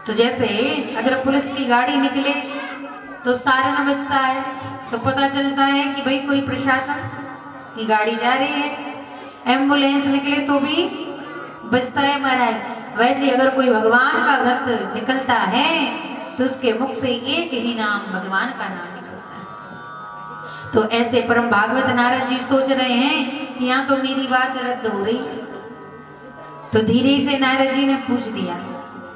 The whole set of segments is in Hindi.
तो जैसे अगर पुलिस की गाड़ी निकले तो सायरन बजता है तो पता चलता है कि भाई कोई प्रशासन की गाड़ी जा रही है। एम्बुलेंस निकले तो भी बजता है महाराज। वैसे अगर कोई भगवान का भक्त निकलता है तो उसके मुख से एक ही नाम, भगवान का नाम निकलता है। तो ऐसे परम भागवत नारद जी सोच रहे हैं कि यहाँ तो मेरी बात रद्द हो रही है। तो धीरे से नारद जी ने पूछ दिया,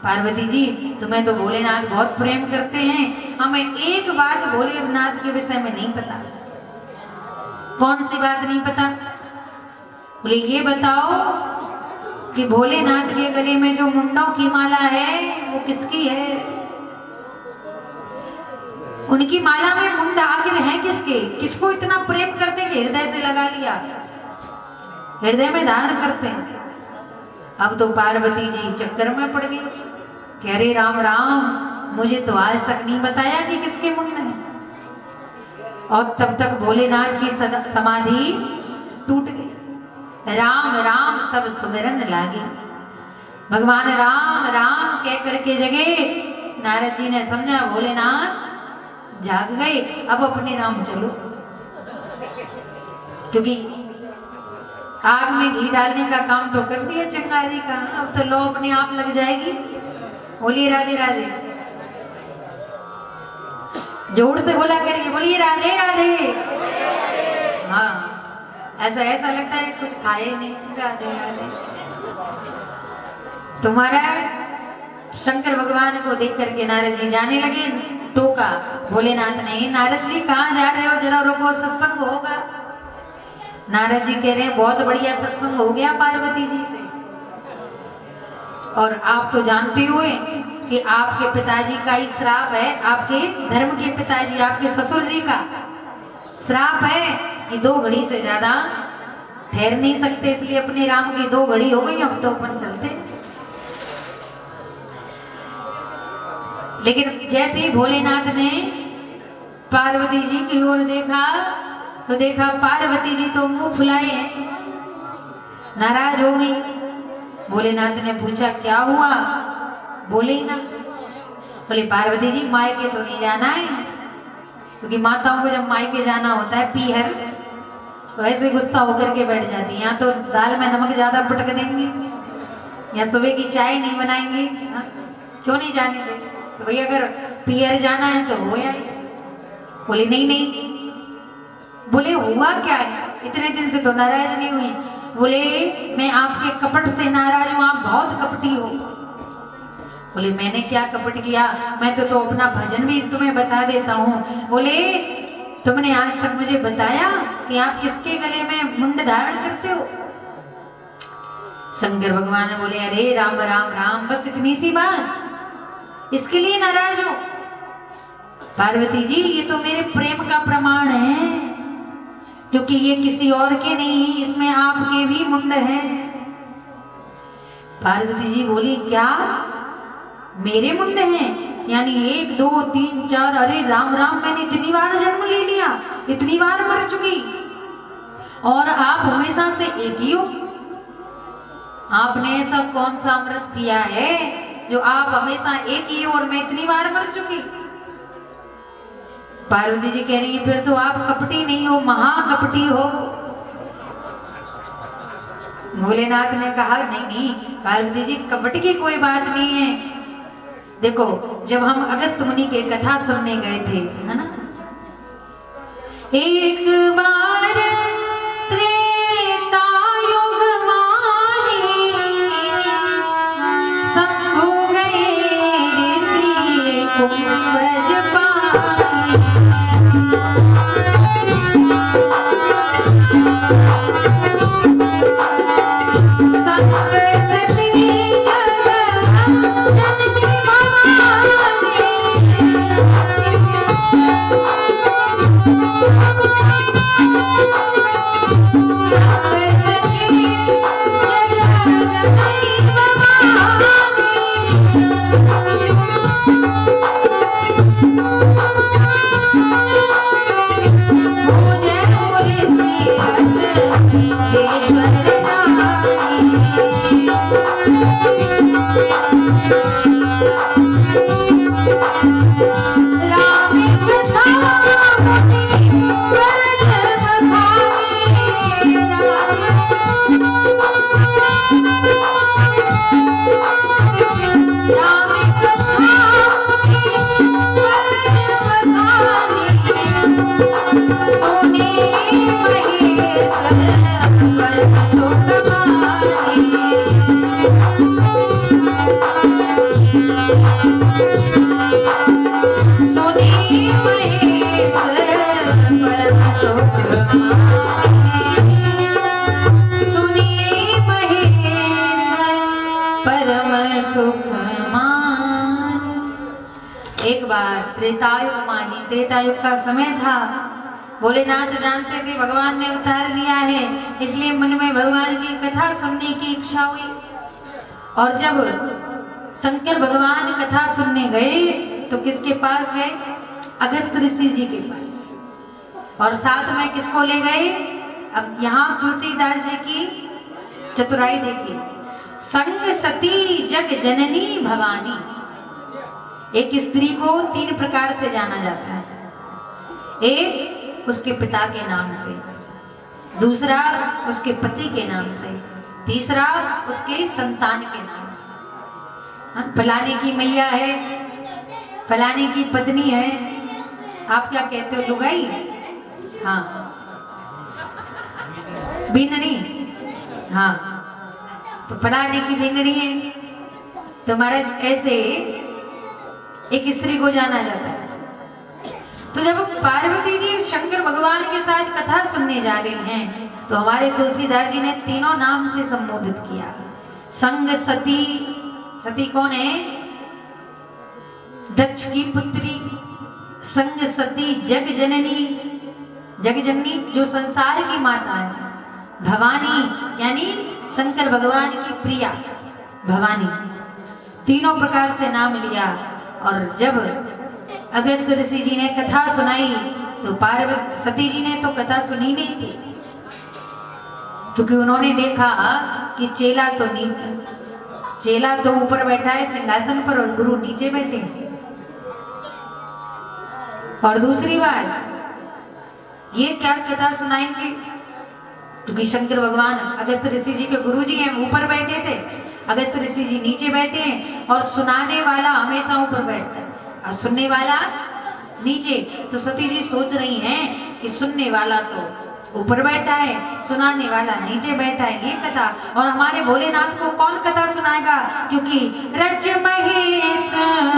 पार्वती जी तुम्हें तो भोलेनाथ बहुत प्रेम करते हैं, हमें एक बात भोलेनाथ के विषय में नहीं पता। कौन सी बात नहीं पता? बोले ये बताओ कि भोलेनाथ के गले में जो मुंडों की माला है वो किसकी है? उनकी माला में मुंड आखिर है किसके? किसको इतना प्रेम करते कि हृदय से लगा लिया, हृदय में धारण करते हैं। अब तो पार्वती जी चक्कर में पड़ गई, कह रहे राम राम मुझे तो आज तक नहीं बताया कि किसके मुंड है। और तब तक भोलेनाथ की समाधि टूट गई। राम राम तब सुमिरन लागे, भगवान राम राम कह करके जगे। नारद जी ने समझा भोलेनाथ जाग गए, अब अपने राम चलो, क्योंकि आग में घी डालने का काम तो कर दिया चिंगारी का, अब तो लो अपने आप लग जाएगी। बोलिए राधे राधे, जोर से बोला करिए, बोलिए राधे राधे। हाँ ऐसा लगता है कुछ खाए नहीं। राधे राधे। तुम्हारा शंकर भगवान को देख करके नारद जी जाने लगे। टोका भोलेनाथ ने, नारद जी कहाँ जा रहे हो, जरा रुको सत्संग होगा। नारद जी कह रहे हैं बहुत बढ़िया सत्संग हो गया पार्वती जी से। और आप तो जानते हुए कि आपके पिताजी का ही श्राप है, आपके धर्म के पिताजी, आपके ससुर जी का श्राप है कि 2 घड़ी से ज्यादा ठहर नहीं सकते, इसलिए अपने राम की 2 घड़ी हो गई, अब तो अपन चलते। लेकिन जैसे ही भोलेनाथ ने पार्वती जी की ओर देखा तो देखा पार्वती जी तो मुंह फुलाए हैं, नाराज हो गई। भोलेनाथ ने पूछा क्या हुआ? बोले ही ना। बोले पार्वती जी मायके तो नहीं जाना है, क्योंकि माताओं को जब मायके जाना होता है पीहर तो ऐसे गुस्सा होकर के बैठ जाती है। यहाँ तो दाल में नमक ज्यादा पटक देंगे या सुबह की चाय नहीं बनाएंगे, क्यों नहीं जाने दे? तो भैया अगर पीहर जाना है तो हो आए। बोले नहीं नहीं हुआ क्या है, इतने दिन से तो नाराज नहीं हुई। बोले मैं आपके कपट से नाराज हूं, आप बहुत कपटी हो। बोले मैंने क्या कपट किया, मैं तो अपना भजन भी तुम्हें बता देता हूँ। बोले तुमने आज तक मुझे बताया कि आप किसके गले में मुंड धारण करते हो। शंकर भगवान ने बोले अरे राम राम राम, बस इतनी सी बात, इसके लिए नाराज हो। पार्वती जी ये तो मेरे प्रेम का प्रमाण है, क्योंकि ये किसी और के नहीं, इसमें आपके भी मुंड हैं। पार्वती जी बोली क्या मेरे मुंड हैं? यानी 1 2 3 4, अरे राम राम, मैंने इतनी बार जन्म ले लिया, इतनी बार मर चुकी, और आप हमेशा से एक ही हो। आपने ऐसा कौन सा अमृत पिया है जो आप हमेशा एक ही हो और मैं इतनी बार मर चुकी। पार्वती जी कह रही है फिर तो आप कपटी नहीं हो, महाकपटी हो। भोलेनाथ ने कहा नहीं नहीं पार्वती जी, कपट की कोई बात नहीं है। देखो जब हम अगस्त मुनि के कथा सुनने गए थे, है ना, एक बार त्रेता युग माही शंभु गए ऋषि कुंभज पाई। एक बार त्रेतायुग माही, त्रेतायुग का समय था। भोलेनाथ जानते थे भगवान ने अवतार लिया है, इसलिए मन में भगवान की कथा सुनने की इच्छा हुई। और जब शंकर भगवान कथा सुनने गए तो किसके पास गए? अगस्त ऋषि जी के पास। और साथ में किसको ले गए? अब यहाँ तुलसीदास जी की चतुराई देखिए। संग सती जग जननी भवानी, एक स्त्री को 3 प्रकार से जाना जाता है। एक उसके पिता के नाम से, दूसरा उसके पति के नाम से, तीसरा उसके संतान के नाम से। फलाने की मैया है, फलाने की पत्नी है, आप क्या कहते हो? लुगाई? हाँ, बीननी। हाँ, तो फलाने की बीननी है। तो महाराज ऐसे एक स्त्री को जाना जाता है। तो जब पार्वती जी शंकर भगवान के साथ कथा सुनने जा रही हैं, तो हमारे तुलसीदास जी ने तीनों नाम से संबोधित किया। संग सती, सती कौन है? दक्ष की पुत्री। संग सती जग जननी, जग जननी जो संसार की माता है। भवानी यानी शंकर भगवान की प्रिया भवानी। तीनों प्रकार से नाम लिया। और जब अगस्त ऋषि जी ने कथा सुनाई तो पार्वती सती जी ने तो कथा सुनी नहीं थी, क्योंकि उन्होंने देखा कि चेला तो ऊपर बैठा है सिंहासन पर और गुरु नीचे बैठे हैं। और दूसरी बात ये क्या कथा सुनाएंगे, क्योंकि शंकर भगवान अगस्त ऋषि जी के गुरु जी हैं, ऊपर बैठे थे, अगस्त ऋषि जी नीचे बैठे हैं, और सुनाने वाला हमेशा ऊपर बैठता है और सुनने वाला नीचे। तो सती जी सोच रही हैं कि सुनने वाला तो ऊपर बैठा है, सुनाने वाला नीचे बैठा है, ये कथा। और हमारे भोलेनाथ को कौन कथा सुनाएगा, क्योंकि रज महेश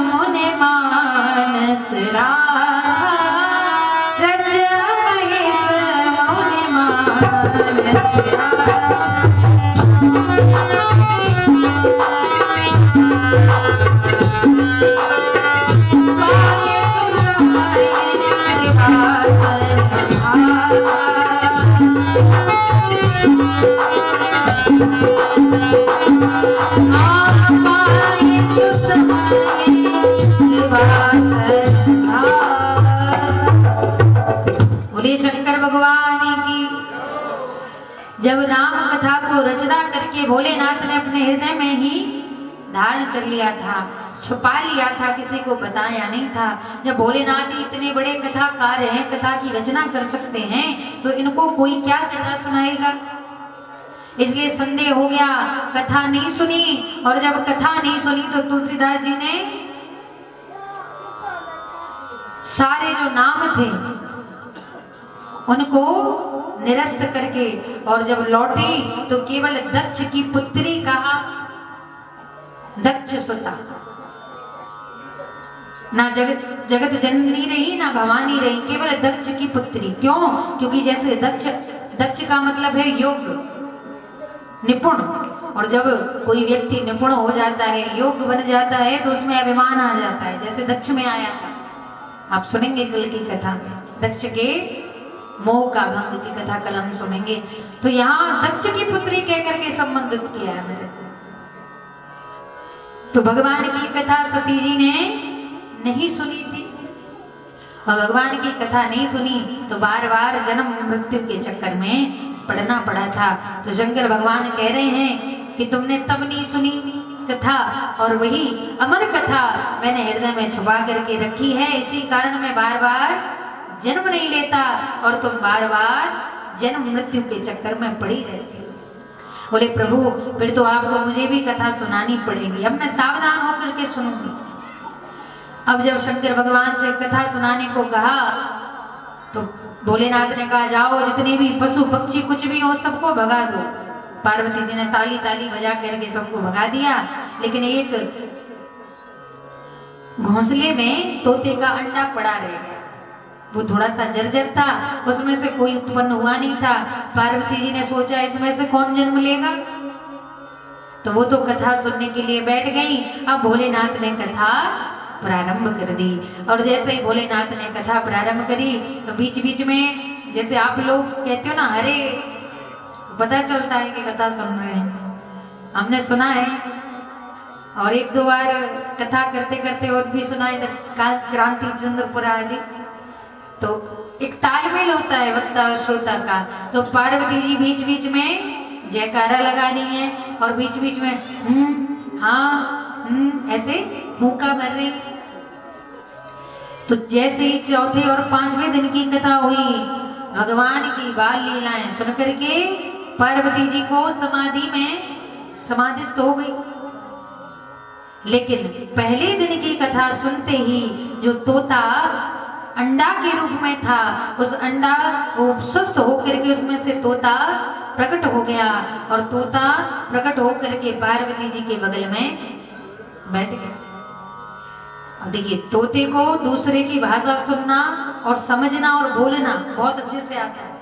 मुने मानस राधा, रज महेश मुने मानस राधा। शंकर भगवान की। जब राम कथा को रचना करके भोलेनाथ ने अपने हृदय में ही धारण कर लिया था, छुपा लिया था, किसी को बताया नहीं था। जब भोलेनाथ ही इतने बड़े कथाकार हैं, कथा की रचना कर सकते हैं, तो इनको कोई क्या कथा सुनाएगा। इसलिए संदेह हो गया, कथा नहीं सुनी। और जब कथा नहीं सुनी तो तुलसीदास जी ने सारे जो नाम थे उनको निरस्त करके, और जब लौटी तो केवल दक्ष की पुत्री कहा, दक्ष सुता। ना जगत जननी रही, ना भवानी रही, केवल दक्ष की पुत्री। क्यों? क्योंकि जैसे दक्ष का मतलब है योग, निपुण। और जब कोई व्यक्ति निपुण हो जाता है, योग बन जाता है, तो उसमें अभिमान आ जाता है, जैसे दक्ष में आया था। आप सुनेंगे कल की कथा में, दक्ष के मोह का भंग की कथा कल हम सुनेंगे। तो यहाँ दक्ष की पुत्री कहकर के संबंधित किया है मेरे। तो भगवान की कथा सती जी ने नहीं सुनी थी, और भगवान की कथा नहीं सुनी तो बार बार जन्म मृत्यु के चक्कर में पड़ना पड़ा था। तो शंकर भगवान कह रहे हैं कि तुमने तब नहीं सुनी कथा, और वही अमर कथा मैंने हृदय में छुपा करके रखी है। इसी कारण मैं बार बार जन्म नहीं लेता, और तुम बार बार जन्म मृत्यु के चक्कर में पड़ी रहती हो। बोले प्रभु, फिर तो आपको मुझे भी कथा सुनानी पड़ेगी। अब मैं सावधान होकर के सुनूंगी। अब जब शंकर भगवान से कथा सुनाने को कहा, तो भोलेनाथ ने कहा, जाओ जितने भी पशु पक्षी कुछ भी हो सबको भगा दो। पार्वती जी ने ताली ताली बजा करके सबको भगा दिया, लेकिन एक घोंसले में तोते का अंडा पड़ा रह गया। वो थोड़ा सा जर्जर था, उसमें से कोई उत्पन्न हुआ नहीं था। पार्वती जी ने सोचा, इसमें से कौन जन्म लेगा। तो वो तो कथा सुनने के लिए बैठ गई। अब भोलेनाथ ने कथा प्रारंभ कर दी, और जैसे ही भोलेनाथ ने कथा प्रारंभ करी तो बीच बीच में, जैसे आप लोग कहते हो ना, अरे पता चलता है कि कथा सुन रहे हैं। हमने सुना है, और एक दो बार कथा करते करते और भी सुना है, क्रांति चंद्रपुर आदि। तो एक तालमेल होता है वक्ता और श्रोता का। तो पार्वती जी बीच बीच में जयकारा लगानी है, और बीच बीच में हाँ ऐसे मुंह भर रही। तो जैसे ही चौथे और पांचवें दिन की कथा हुई, भगवान की बाल लीलाएं सुन करके पार्वती जी को समाधि में समाधिस्थ हो गई। लेकिन पहले दिन की कथा सुनते ही जो तोता अंडा के रूप में था, उस अंडा वो स्वस्थ होकर के उसमें से तोता प्रकट हो गया, और तोता प्रकट होकर के पार्वती जी के बगल में बैठ गया। अब देखिए, तोते को दूसरे की भाषा सुनना और समझना और बोलना बहुत अच्छे से आता है।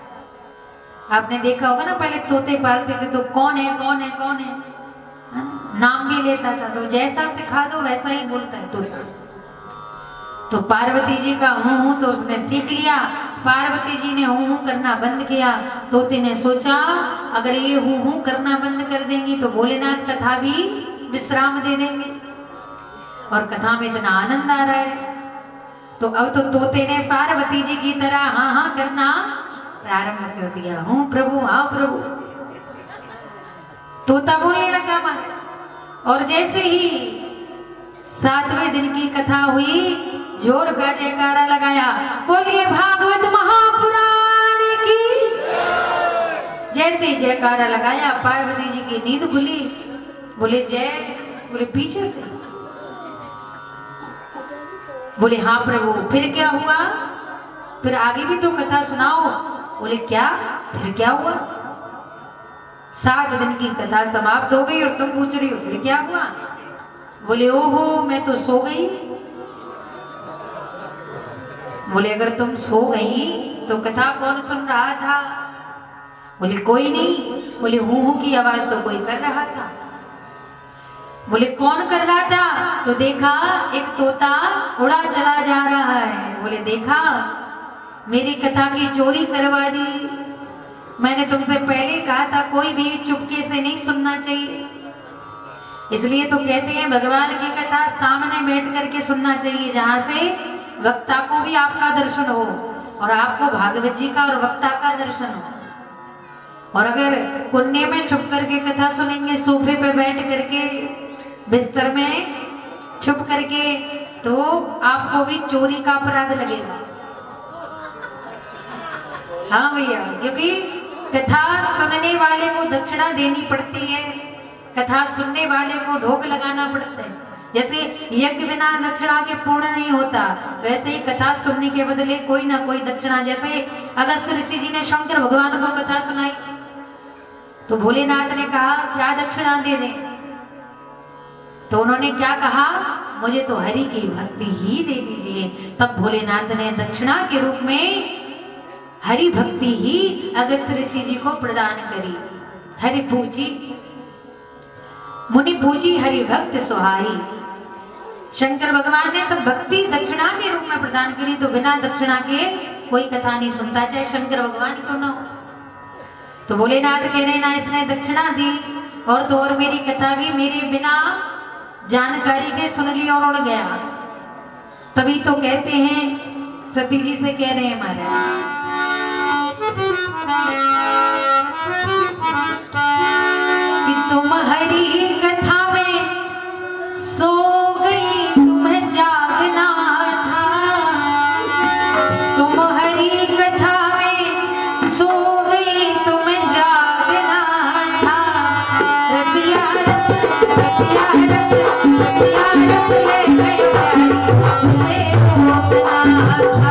आपने देखा होगा ना, पहले तोते पालते थे तो कौन है कौन है कौन है, नाम भी लेता था। तो जैसा सिखा दो वैसा ही बोलता है तोता। तो पार्वती जी का हूं हूं तो उसने सीख लिया। पार्वती जी ने हूं हूं करना बंद किया। तोते ने सोचा, अगर ये हूं हूं करना बंद कर देंगी तो भोलेनाथ कथा भी विश्राम दे देंगे, और कथा में इतना आनंद आ रहा है। तो अब तो तोते ने पार्वती जी की तरह हाँ हाँ करना प्रारंभ कर दिया। हूं प्रभु, हाँ प्रभु। तोता बोलने लगा महाराज। और जैसे ही 7वें दिन की कथा हुई, जोर का जयकारा लगाया, बोलिए भागवत महापुराण की। जैसे ही जयकारा लगाया, पार्वती जी की नींद खुली। बोले जय, बोले पीछे से, बोले हाँ प्रभु। फिर क्या हुआ, फिर आगे भी तो कथा सुनाओ। बोले क्या, फिर क्या हुआ? 7 दिन की कथा समाप्त हो गई और तुम पूछ रही हो फिर क्या हुआ? बोले ओहो मैं तो सो गई। बोले अगर तुम सो गई तो कथा कौन सुन रहा था? बोले कोई नहीं। बोले हूँ की आवाज तो कोई कर रहा था। बोले कौन कर रहा था? तो देखा एक तोता उड़ा चला जा रहा है। बोले देखा, मेरी कथा की चोरी करवा दी। मैंने तुमसे पहले कहा था कोई भी चुपके से नहीं सुनना चाहिए। इसलिए तो कहते हैं भगवान की कथा सामने बैठ करके सुनना चाहिए, जहां से वक्ता को भी आपका दर्शन हो और आपको भागवत जी का और वक्ता का दर्शन हो। और अगर कोने में छुप करके कथा सुनेंगे, सोफे पे बैठ करके, बिस्तर में छुप करके, तो आपको भी चोरी का अपराध लगेगा। हाँ भैया, क्योंकि कथा सुनने वाले को दक्षिणा देनी पड़ती है, कथा सुनने वाले को ढोक लगाना पड़ता है। जैसे यज्ञ बिना दक्षिणा के पूर्ण नहीं होता, वैसे ही कथा सुनने के बदले कोई ना कोई दक्षिणा। जैसे अगस्त ऋषि जी ने शंकर भगवान को कथा सुनाई तो भोलेनाथ ने कहा क्या दक्षिणा दे दें? तो उन्होंने क्या कहा? मुझे तो हरि की भक्ति ही दे दीजिए। तब भोलेनाथ ने दक्षिणा के रूप में हरि भक्ति ही अगस्त ऋषि जी को प्रदान करी। हरि पूजी मुनि पूजी हरि भक्त सुहाई। शंकर भगवान ने तो भक्ति दक्षिणा के रूप में प्रदान करी, तो बिना दक्षिणा के कोई कथा नहीं सुनता, चाहे शंकर भगवान क्यों ना हो। तो भोलेनाथ कह रहे ना इसने दक्षिणा दी और तो और मेरी कथा भी मेरे बिना जानकारी के सुन ली और उड़ गया। तभी तो कहते हैं, सती जी से कह रहे हैं महाराज कि तुम हरि कथा में सो गई, तुम्हें जागना था। तुम हरि कथा में सो गई, तुम्हें जागना था। रसिया रस रसिया रस रसिया रस ले गई प्यारी, उसे रोकना था।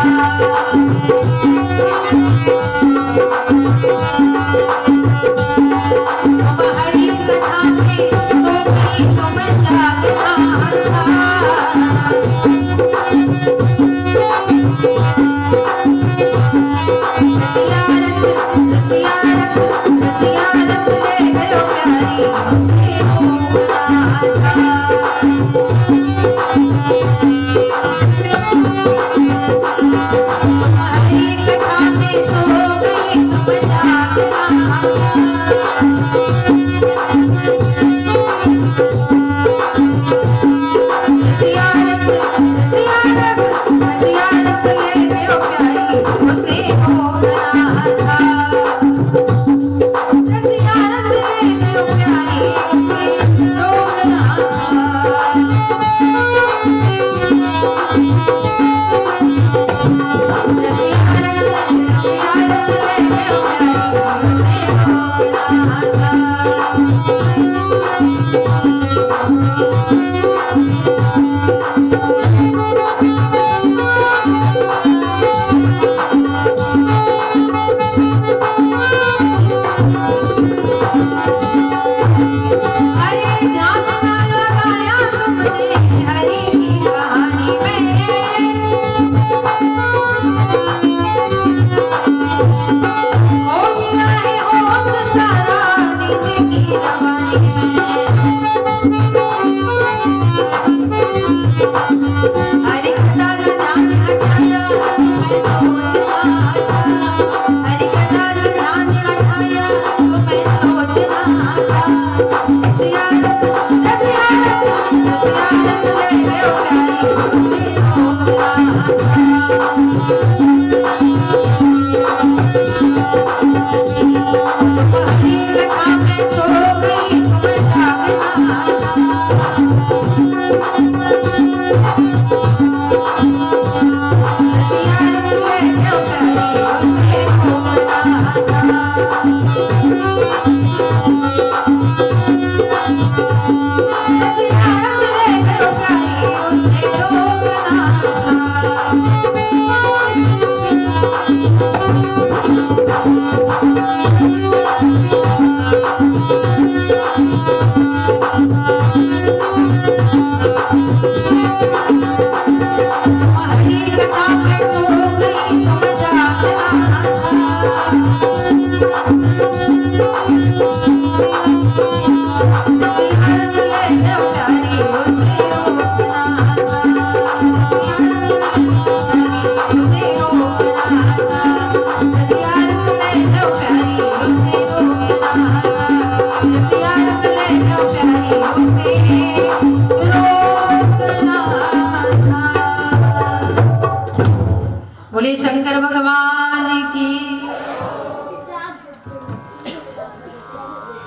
Hare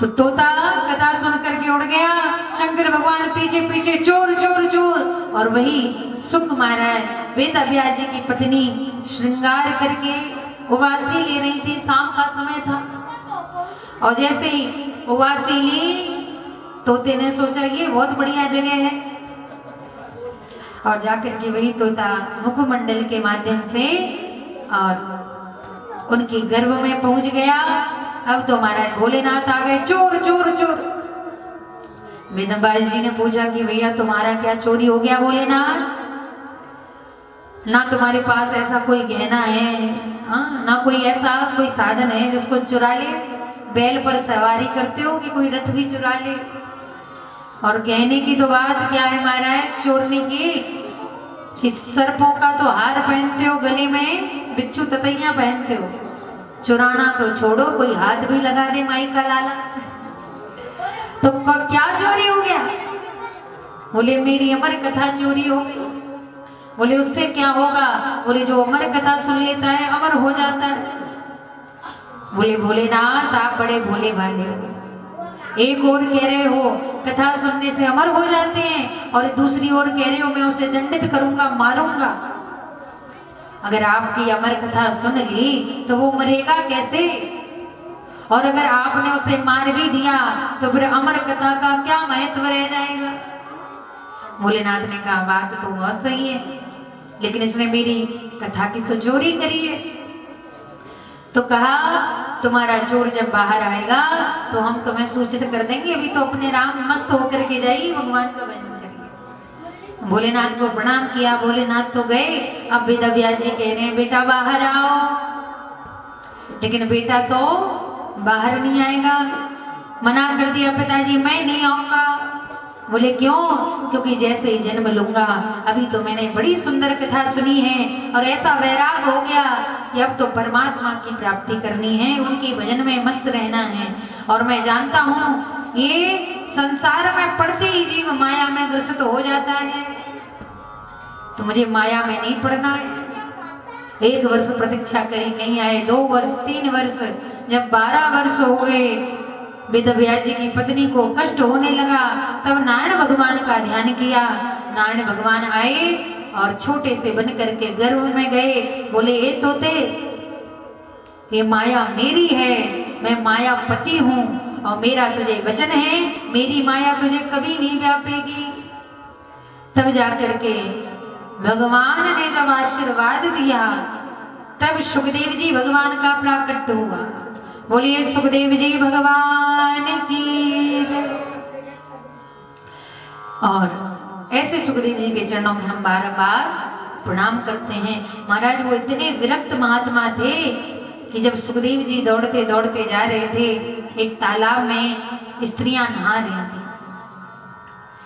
तो तोता कथा सुन करके उड़ गया। शंकर भगवान पीछे पीछे चोर चोर चोर। और वही सुख महाराज वेद व्यास जी की पत्नी श्रृंगार करके उवासी ले रही थी। शाम का समय था और जैसे ही उवासी ली तोते ने सोचा ये बहुत बढ़िया जगह है और जाकर के वही तोता मुखमंडल के माध्यम से और उनके गर्भ में पहुंच गया। अब तो महाराज भोलेनाथ आ गए। चोर चोर चोर। वेदव्यास जी ने पूछा कि भैया तुम्हारा क्या चोरी हो गया भोलेनाथ? ना तुम्हारे पास ऐसा कोई गहना है, ना कोई ऐसा कोई साधन है जिसको चुरा ले? बैल पर सवारी करते हो कि कोई रथ भी चुरा ले? और कहने की तो बात क्या है महाराज चोरने की कि सर्पों का तो हार पहनते हो गले में, बिच्छू ततैया पहनते हो, चुराना तो छोड़ो कोई हाथ भी लगा दे माई का लाला तो क्या चोरी हो गया? बोले मेरी अमर कथा चोरी हो गई। बोले उससे क्या होगा? बोले जो अमर कथा सुन लेता है अमर हो जाता है। बोले भोलेनाथ आप बड़े भोले भाले हो। एक और कह रहे हो कथा सुनने से अमर हो जाते हैं और दूसरी ओर कह रहे हो मैं उसे दंडित करूंगा, मारूंगा। अगर आपकी अमर कथा सुन ली तो वो मरेगा कैसे? और अगर आपने उसे मार भी दिया तो फिर अमर कथा का क्या महत्व रह जाएगा? भोलेनाथ ने कहा बात तो बहुत सही है, लेकिन इसने मेरी कथा की तो चोरी करी है। तो कहा तुम्हारा चोर जब बाहर आएगा तो हम तुम्हें सूचित कर देंगे, अभी तो अपने राम मस्त होकर के जाइए, भगवान का भजन करिए। भोलेनाथ को प्रणाम किया, भोलेनाथ तो गए। अब वेदव्यास जी कह रहे हैं बेटा बाहर आओ, लेकिन बेटा तो बाहर नहीं आएगा। मना कर दिया पिताजी मैं नहीं आऊंगा। बोले क्यों? क्योंकि जैसे ही जन्म लूंगा, अभी तो मैंने बड़ी सुंदर कथा सुनी है और ऐसा वैराग हो गया कि अब तो परमात्मा की प्राप्ति करनी है, उनके भजन में मस्त रहना है। और मैं जानता हूँ ये संसार में पड़ते ही जीव माया में ग्रसित हो जाता है, तो मुझे माया में नहीं पड़ना है। 1 वर्ष प्रतीक्षा करी, नहीं आए। 2 वर्ष, 3 वर्ष, जब 12 वर्ष हो गए, वेदव्यास जी की पत्नी को कष्ट होने लगा। तब नारायण भगवान का ध्यान किया। नारायण भगवान आए और छोटे से बन करके गर्भ में गए। बोले ए तोते, ये माया मेरी है, मैं माया पति हूँ और मेरा तुझे वचन है मेरी माया तुझे कभी नहीं व्यापेगी। तब जाकर के भगवान ने जब आशीर्वाद दिया तब सुखदेव जी भगवान का प्राकट्य हुआ। बोलिए सुखदेव जी भगवान की जय। और ऐसे सुखदेव जी के चरणों में हम बार-बार प्रणाम करते हैं। महाराज वो इतने विरक्त महात्मा थे कि जब सुखदेव जी दौड़ते दौड़ते जा रहे थे, एक तालाब में स्त्रियां नहा रही थी।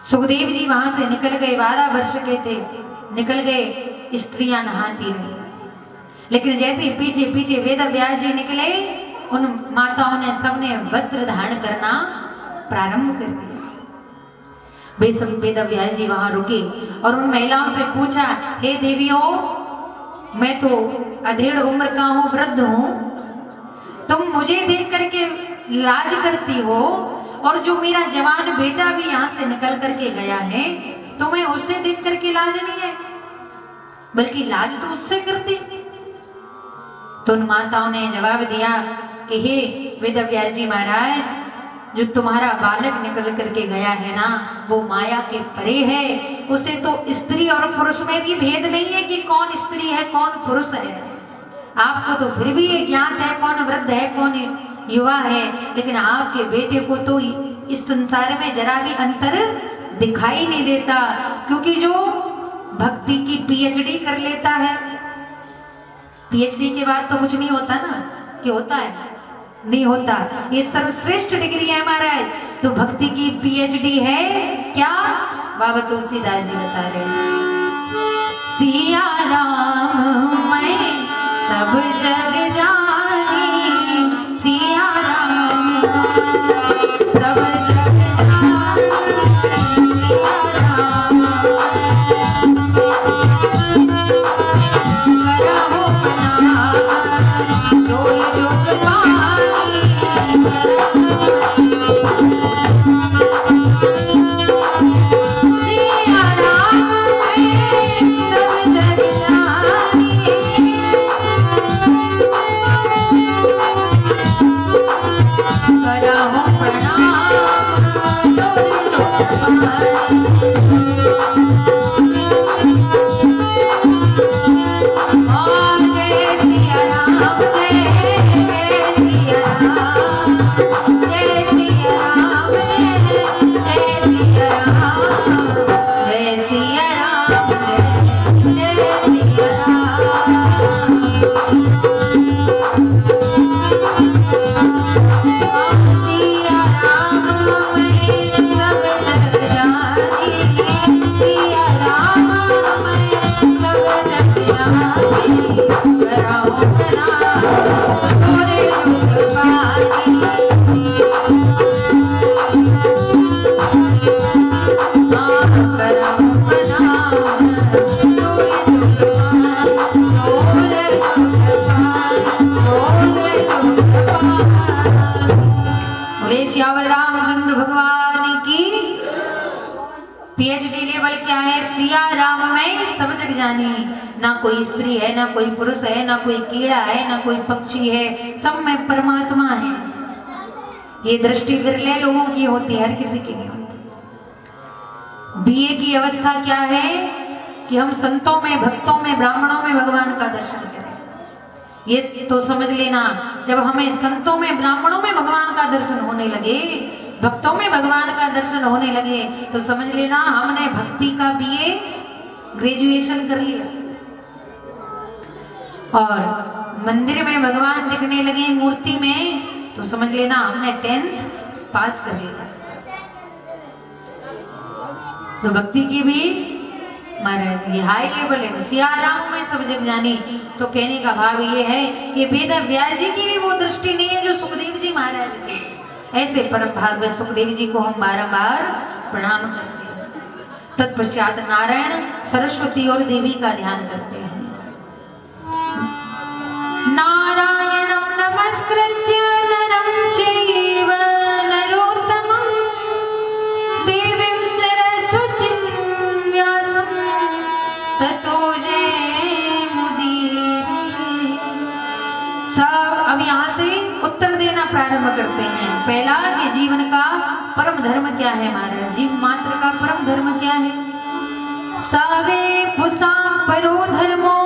सुखदेव जी वहां से निकल गए, 12 वर्ष के थे, निकल गए, स्त्रियां नहाती रही। लेकिन जैसे ही पीछे पीछे वेदव्यास जी निकले, उन माताओं ने सबने वस्त्र धारण करना प्रारंभ कर दिया। वेदव्यास जी वहां रुके और उन महिलाओं से पूछा, हे देवियों, मैं तो अधेड़ उम्र का हूँ, वृद्ध हूँ, तुम मुझे देख करके लाज करती हो और जो मेरा जवान बेटा भी यहाँ से निकल करके गया है तुम्हें उससे देख करके लाज नहीं है, बल्कि लाज तो उससे करती। तो उन माताओं ने जवाब दिया कि हे वेदव्यास जी महाराज, जो तुम्हारा बालक निकल करके गया है ना, वो माया के परे है। उसे तो स्त्री और पुरुष में भी भेद नहीं है कि कौन स्त्री है कौन पुरुष है। आपको तो फिर भी ये ज्ञात है कौन वृद्ध है कौन युवा है, लेकिन आपके बेटे को तो इस संसार में जरा भी अंतर दिखाई नहीं देता, क्योंकि जो भक्ति की पीएचडी कर लेता है, पीएचडी के बाद तो कुछ नहीं होता ना, कि होता है? नहीं होता। ये सर्वश्रेष्ठ डिग्री है महाराज। तो भक्ति की पीएचडी है क्या? बाबा तुलसीदास जी बता रहे हैं, सिया राम मैं सब जग जानी, सिया राम सब जग जानी, सिया राम करहो बना, डोल जोग पानी, बोले श्यावर रामचंद्र भगवान की। PhD लेवल क्या है? सिया राम में सब जग जानी। ना कोई स्त्री है, ना कोई पुरुष है, ना कोई कीड़ा है, ना कोई पक्षी है, सब में परमात्मा है। ये दृष्टि विरले लोगों की होती है, हर किसी की नहीं होती। BA की अवस्था क्या है कि हम संतों में, भक्तों में, ब्राह्मणों में भगवान का दर्शन करें। ये तो समझ लेना, जब हमें संतों में, ब्राह्मणों में भगवान का दर्शन होने लगे, भक्तों में भगवान का दर्शन होने लगे, तो समझ लेना हमने भक्ति का BA ग्रेजुएशन कर लिया। और मंदिर में भगवान दिखने लगे मूर्ति में, तो समझ लेना हमने 10th पास कर लिया। तो भक्ति की भी महाराज ये हाई लेवल है। सिया राम में सब जग जानी। तो कहने का भाव ये है कि वेद व्यास जी की भी वो दृष्टि नहीं है जो सुखदेव जी महाराज की। ऐसे परम भागवत सुखदेव जी को हम बारंबार प्रणाम करते हैं। तत्पश्चात नारायण, सरस्वती और देवी का ध्यान करते हैं। नारायणं नमस्कृत्य नरं चैव नरोत्तमं देवीं सरस्वतीं व्यासं ततो जयमुदीरये। सब अब यहाँ से उत्तर देना प्रारंभ करते हैं। पहला कि जीवन का परम धर्म क्या है महाराज? जीव मात्र का परम धर्म क्या है? सावे पुसा परो धर्मो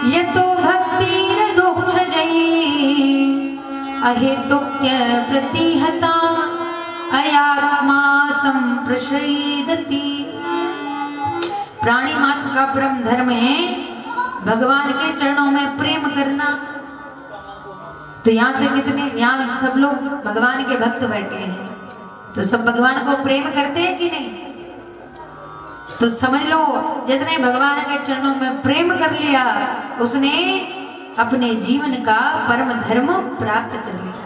यतो भक्तिर्दोक्षजयी अहेतुक्य प्रतिहता अयात्मा संप्रसादति। प्राणी मात्र का परम धर्म है भगवान के चरणों में प्रेम करना। तो यहाँ से कितने, यहाँ सब लोग भगवान के भक्त बैठे हैं, तो सब भगवान को प्रेम करते हैं कि नहीं? तो समझ लो जिसने भगवान के चरणों में प्रेम कर लिया उसने अपने जीवन का परम धर्म प्राप्त कर लिया।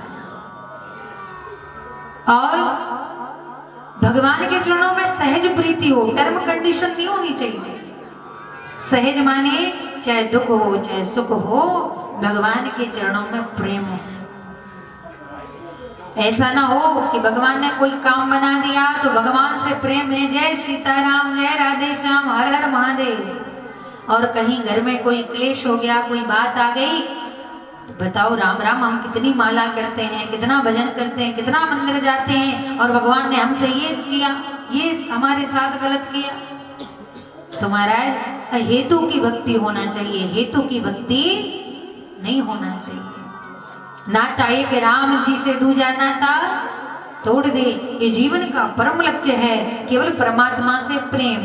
और भगवान के चरणों में सहज प्रीति हो, टर्म कंडीशन नहीं होनी चाहिए। सहज माने चाहे दुख हो चाहे सुख हो, भगवान के चरणों में प्रेम हो। ऐसा ना हो कि भगवान ने कोई काम बना दिया तो भगवान से प्रेम है, जय सीताराम, जय राधे श्याम, हर हर महादेव, और कहीं घर में कोई क्लेश हो गया, कोई बात आ गई, तो बताओ राम राम हम कितनी माला करते हैं, कितना भजन करते हैं, कितना मंदिर जाते हैं, और भगवान ने हमसे ये किया, ये हमारे साथ गलत किया। तुम्हारा हेतु की भक्ति होना चाहिए, हेतु की भक्ति नहीं होना चाहिए। नाता एक राम जी से दूजा नाता तोड़ दे। ये जीवन का परम लक्ष्य है केवल परमात्मा से प्रेम,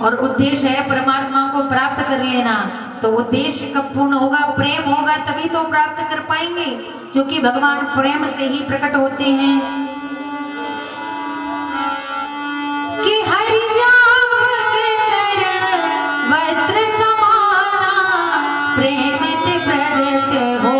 और उद्देश्य है परमात्मा को प्राप्त कर लेना। तो उद्देश्य कब पूर्ण होगा? प्रेम होगा तभी तो प्राप्त कर पाएंगे, क्योंकि भगवान प्रेम से ही प्रकट होते हैं। कि हरि व्यापक सर्वत्र समाना प्रेम ते प्रगट हो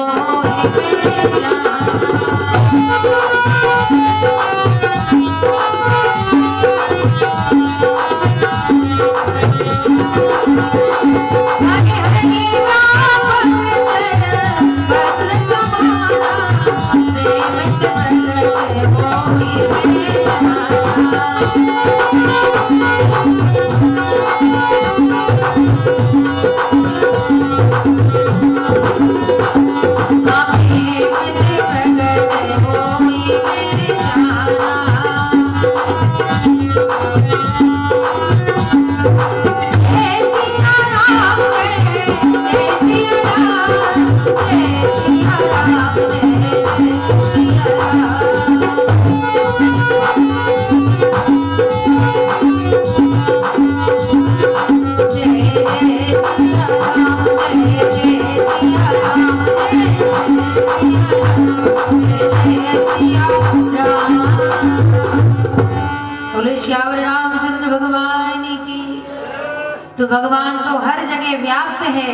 तो भगवान तो हर जगह व्याप्त है,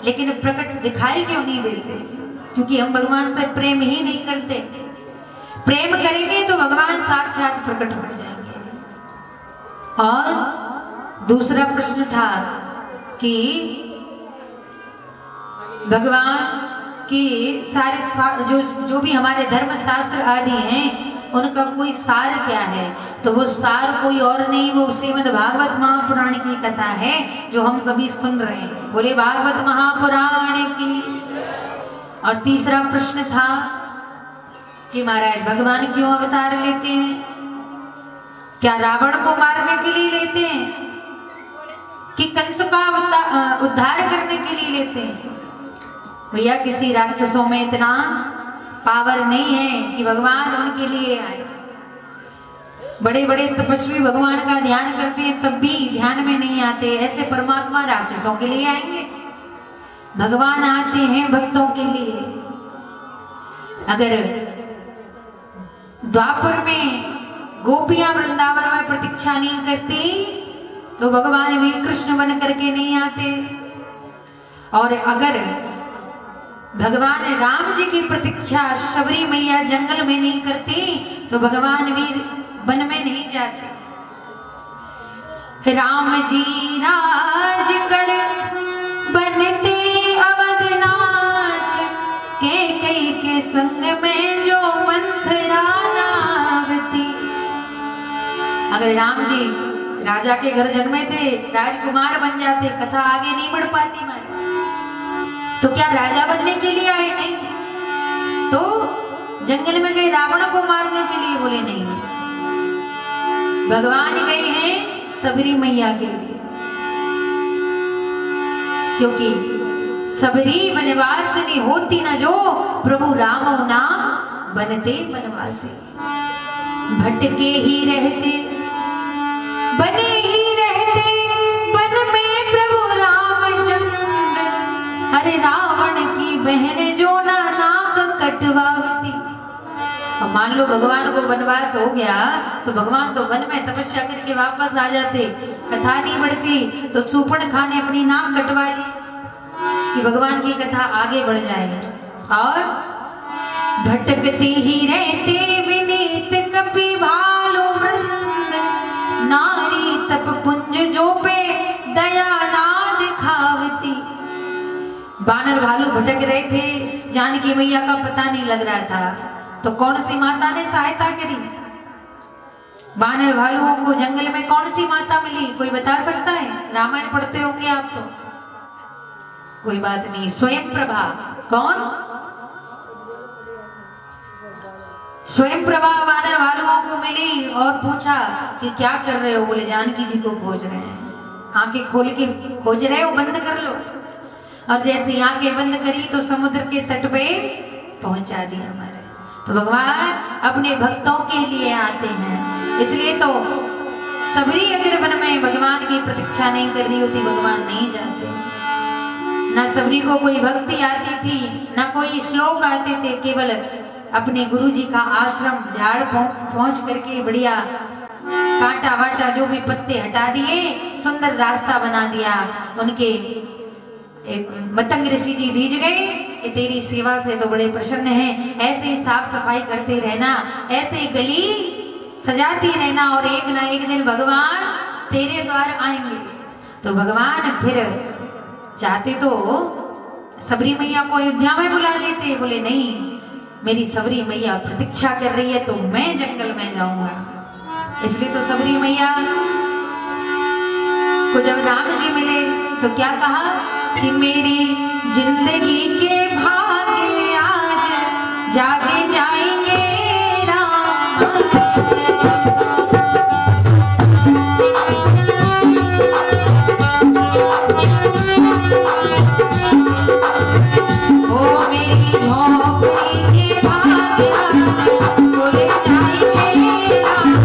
लेकिन प्रकट दिखाई क्यों नहीं देते? क्योंकि हम भगवान से प्रेम ही नहीं करते। प्रेम करेंगे तो भगवान साक्षात प्रकट हो जाएंगे। और दूसरा प्रश्न था कि भगवान कि जो भी हमारे धर्म शास्त्र आदि हैं उनका कोई सार क्या है, तो वो सार कोई और नहीं, वो श्रीमद् भागवत महापुराण की कथा है जो हम सभी सुन रहे हैं। बोले भागवत महापुराण की। और तीसरा प्रश्न था कि महाराज भगवान क्यों अवतार लेते हैं? क्या रावण को मारने के लिए लेते हैं कि कंस का उद्धार करने के लिए लेते हैं? भैया किसी राक्षसों में इतना पावर नहीं है कि भगवान उनके लिए आए। बड़े बड़े तपस्वी भगवान का ध्यान करते हैं तब भी ध्यान में नहीं आते, ऐसे परमात्मा राक्षसों के लिए आएंगे? भगवान आते हैं भक्तों के लिए। अगर द्वापर में गोपियां वृंदावन में प्रतीक्षा नहीं करती तो भगवान भी कृष्ण बन करके नहीं आते। और अगर भगवान राम जी की प्रतीक्षा शबरी मैया जंगल में नहीं करती तो भगवान भी वन में नहीं जाते। राम जी राज कर बनते अवधनाथ के कई के संग में जो मंथरा नावती। अगर राम जी राजा के घर जन्मे थे, राजकुमार बन जाते, कथा आगे नहीं बढ़ पाती मारे। तो क्या राजा बनने के लिए आए? नहीं। तो जंगल में गए रावण को मारने के लिए? बोले नहीं, भगवान गए हैं सबरी मैया के लिए, क्योंकि सबरी वनवासिनी होती न जो प्रभु राम ना बनते वनवासी। भटके ही रहते बने ही रहते वन में प्रभु रामचंद्र। अरे रावण की बहन जो ना नाक कटवावती। अब मान लो भगवान को वनवास हो गया तो भगवान तो वन में तपस्या करके वापस आ जाते, कथा नहीं बढ़ती, तो सूपणखा ने अपनी नाक कटवा ली कि भगवान की कथा आगे बढ़ जाए। और भटकते ही रहते विनीत कपि भालो वृंद, नारी तप पुंज जो पे दया ना दिखावती। बानर भालू भटक रहे थे, जानकी मैया का पता नहीं लग रहा था, तो कौन सी माता ने सहायता करी? बानर भालुओं को जंगल में कौन सी माता मिली? कोई बता सकता है? रामायण पढ़ते होंगे आप तो। कोई बात नहीं, स्वयं प्रभा। कौन? स्वयं प्रभा बानर भालुओं को मिली और पूछा कि क्या कर रहे हो? बोले जानकी जी को खोज रहे हैं। आंखें खोल के खोज रहे हो, बंद कर लो। और जैसे आंखें बंद करी तो समुद्र के तट पे पहुंचा दिया हमारे। तो भगवान अपने भक्तों के लिए आते हैं, इसलिए तो सबरी अगर वन में भगवान की प्रतीक्षा नहीं कर रही होती, भगवान नहीं जाते। ना सबरी को कोई भक्ति आती थी, ना कोई श्लोक आते थे, केवल अपने गुरु जी का आश्रम झाड़ पहुंच करके बढ़िया कांटा वाटा जो भी पत्ते हटा दिए, सुंदर रास्ता बना दिया। उनके मतंग ऋषि जी रीझ गए कि तेरी सेवा से तो बड़े प्रसन्न हैं, ऐसे ही साफ सफाई करते रहना, ऐसे गली सजाती रहना, और एक ना एक दिन भगवान तेरे द्वार आएंगे। तो भगवान फिर चाहते तो सबरी मैया को अयोध्या में बुला लेते, बोले नहीं, मेरी सबरी मैया प्रतीक्षा कर रही है तो मैं जंगल में जाऊंगा। इसलिए तो सबरी मैया को जब राम जी मिले तो क्या कहा कि मेरी जिंदगी के भाग्य आज जागे जाएंगे राम। ओ मेरी झोपड़ी के भाग्य आज बोले जाएंगे राम।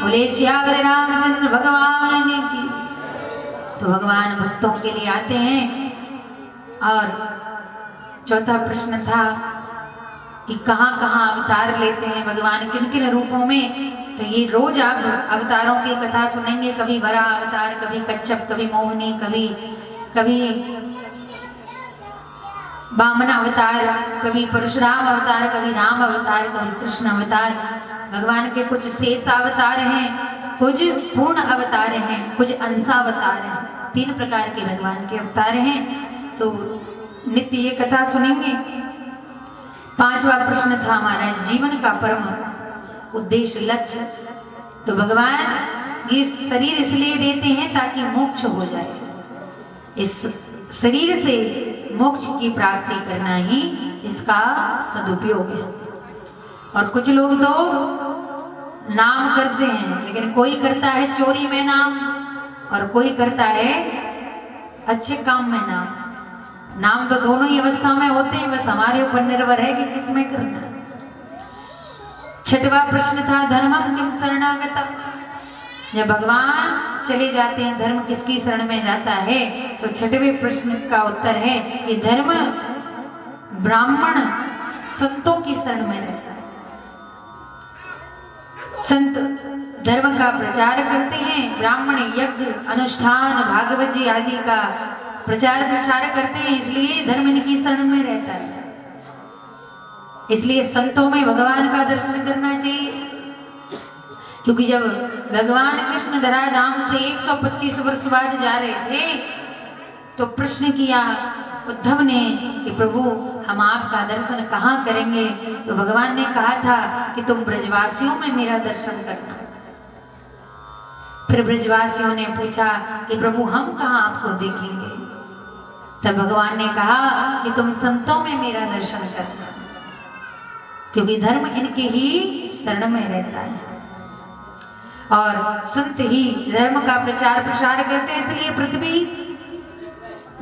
बोले श्यावर रामचंद्र भगवान की। तो भगवान भक्तों के लिए आते हैं। और चौथा प्रश्न था कि कहाँ कहाँ अवतार लेते हैं भगवान, किन किन रूपों में। तो ये रोज आप अवतारों की कथा सुनेंगे, कभी वरा अवतार, कभी कच्छप, कभी मोहिनी, कभी वामन अवतार, कभी परशुराम अवतार, कभी राम अवतार, कभी कृष्ण अवतार। भगवान के कुछ शेष अवतार हैं, कुछ पूर्ण अवतार हैं, कुछ अंशावतार हैं। 3 प्रकार के भगवान के अवतार हैं। तो नित्य ये कथा सुनेंगे। 5वां प्रश्न था हमारा, जीवन का परम उद्देश्य, लक्ष्य। तो भगवान ये शरीर इसलिए देते हैं ताकि मोक्ष हो जाए। इस शरीर से मोक्ष की प्राप्ति करना ही इसका सदुपयोग है। और कुछ लोग तो नाम करते हैं, लेकिन कोई करता है चोरी में नाम और कोई करता है अच्छे काम में नाम। नाम तो दोनों ही अवस्था में होते हैं, बस हमारे ऊपर निर्भर है कि किसमें करना। छठवां प्रश्न था धर्मम किम शरणागता। जब भगवान चले जाते हैं धर्म किसकी शरण में जाता है, तो छठवें प्रश्न का उत्तर है कि धर्म ब्राह्मण संतों की शरण में रहता है। संत धर्म का प्रचार करते हैं, ब्राह्मण यज्ञ अनुष्ठान भागवत जी आदि का प्रचार प्रसार करते हैं, इसलिए धर्म इनकी शरण में रहता है। इसलिए संतों में भगवान का दर्शन करना चाहिए, क्योंकि जब भगवान कृष्ण धराधाम से 125 वर्ष बाद जा रहे थे तो प्रश्न किया उद्धव ने कि प्रभु हम आपका दर्शन कहाँ करेंगे, तो भगवान ने कहा था कि तुम ब्रजवासियों में मेरा दर्शन करना। फिर ब्रजवासियों ने पूछा कि प्रभु हम कहाँ आपको देखेंगे, तब भगवान ने कहा कि तुम संतों में मेरा दर्शन करना, क्योंकि धर्म इनके ही शरण में रहता है और संत ही धर्म का प्रचार प्रसार करते हैं। इसलिए पृथ्वी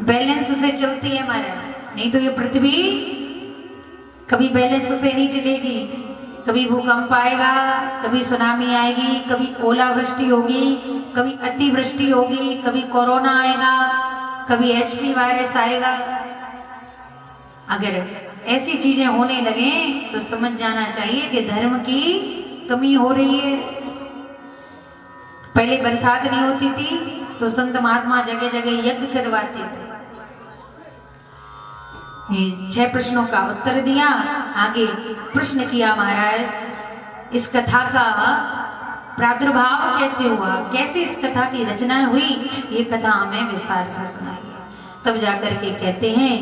बैलेंस से चलती है हमारा, नहीं तो ये पृथ्वी कभी बैलेंस से नहीं चलेगी। कभी भूकंप आएगा, कभी सुनामी आएगी, कभी ओलावृष्टि होगी, कभी अतिवृष्टि होगी, कभी कोरोना आएगा, कभी एचपी वायरस आएगा। अगर ऐसी चीजें होने लगे तो समझ जाना चाहिए कि धर्म की कमी हो रही है। पहले बरसात नहीं होती थी तो संत महात्मा जगह जगह यज्ञ करवाते थे। ये 6 प्रश्नों का उत्तर दिया। आगे प्रश्न किया महाराज इस कथा का प्रादुर्भाव कैसे हुआ, कैसे इस कथा की रचना हुई, ये कथा हमें विस्तार से सुनाइए। तब जाकर के कहते हैं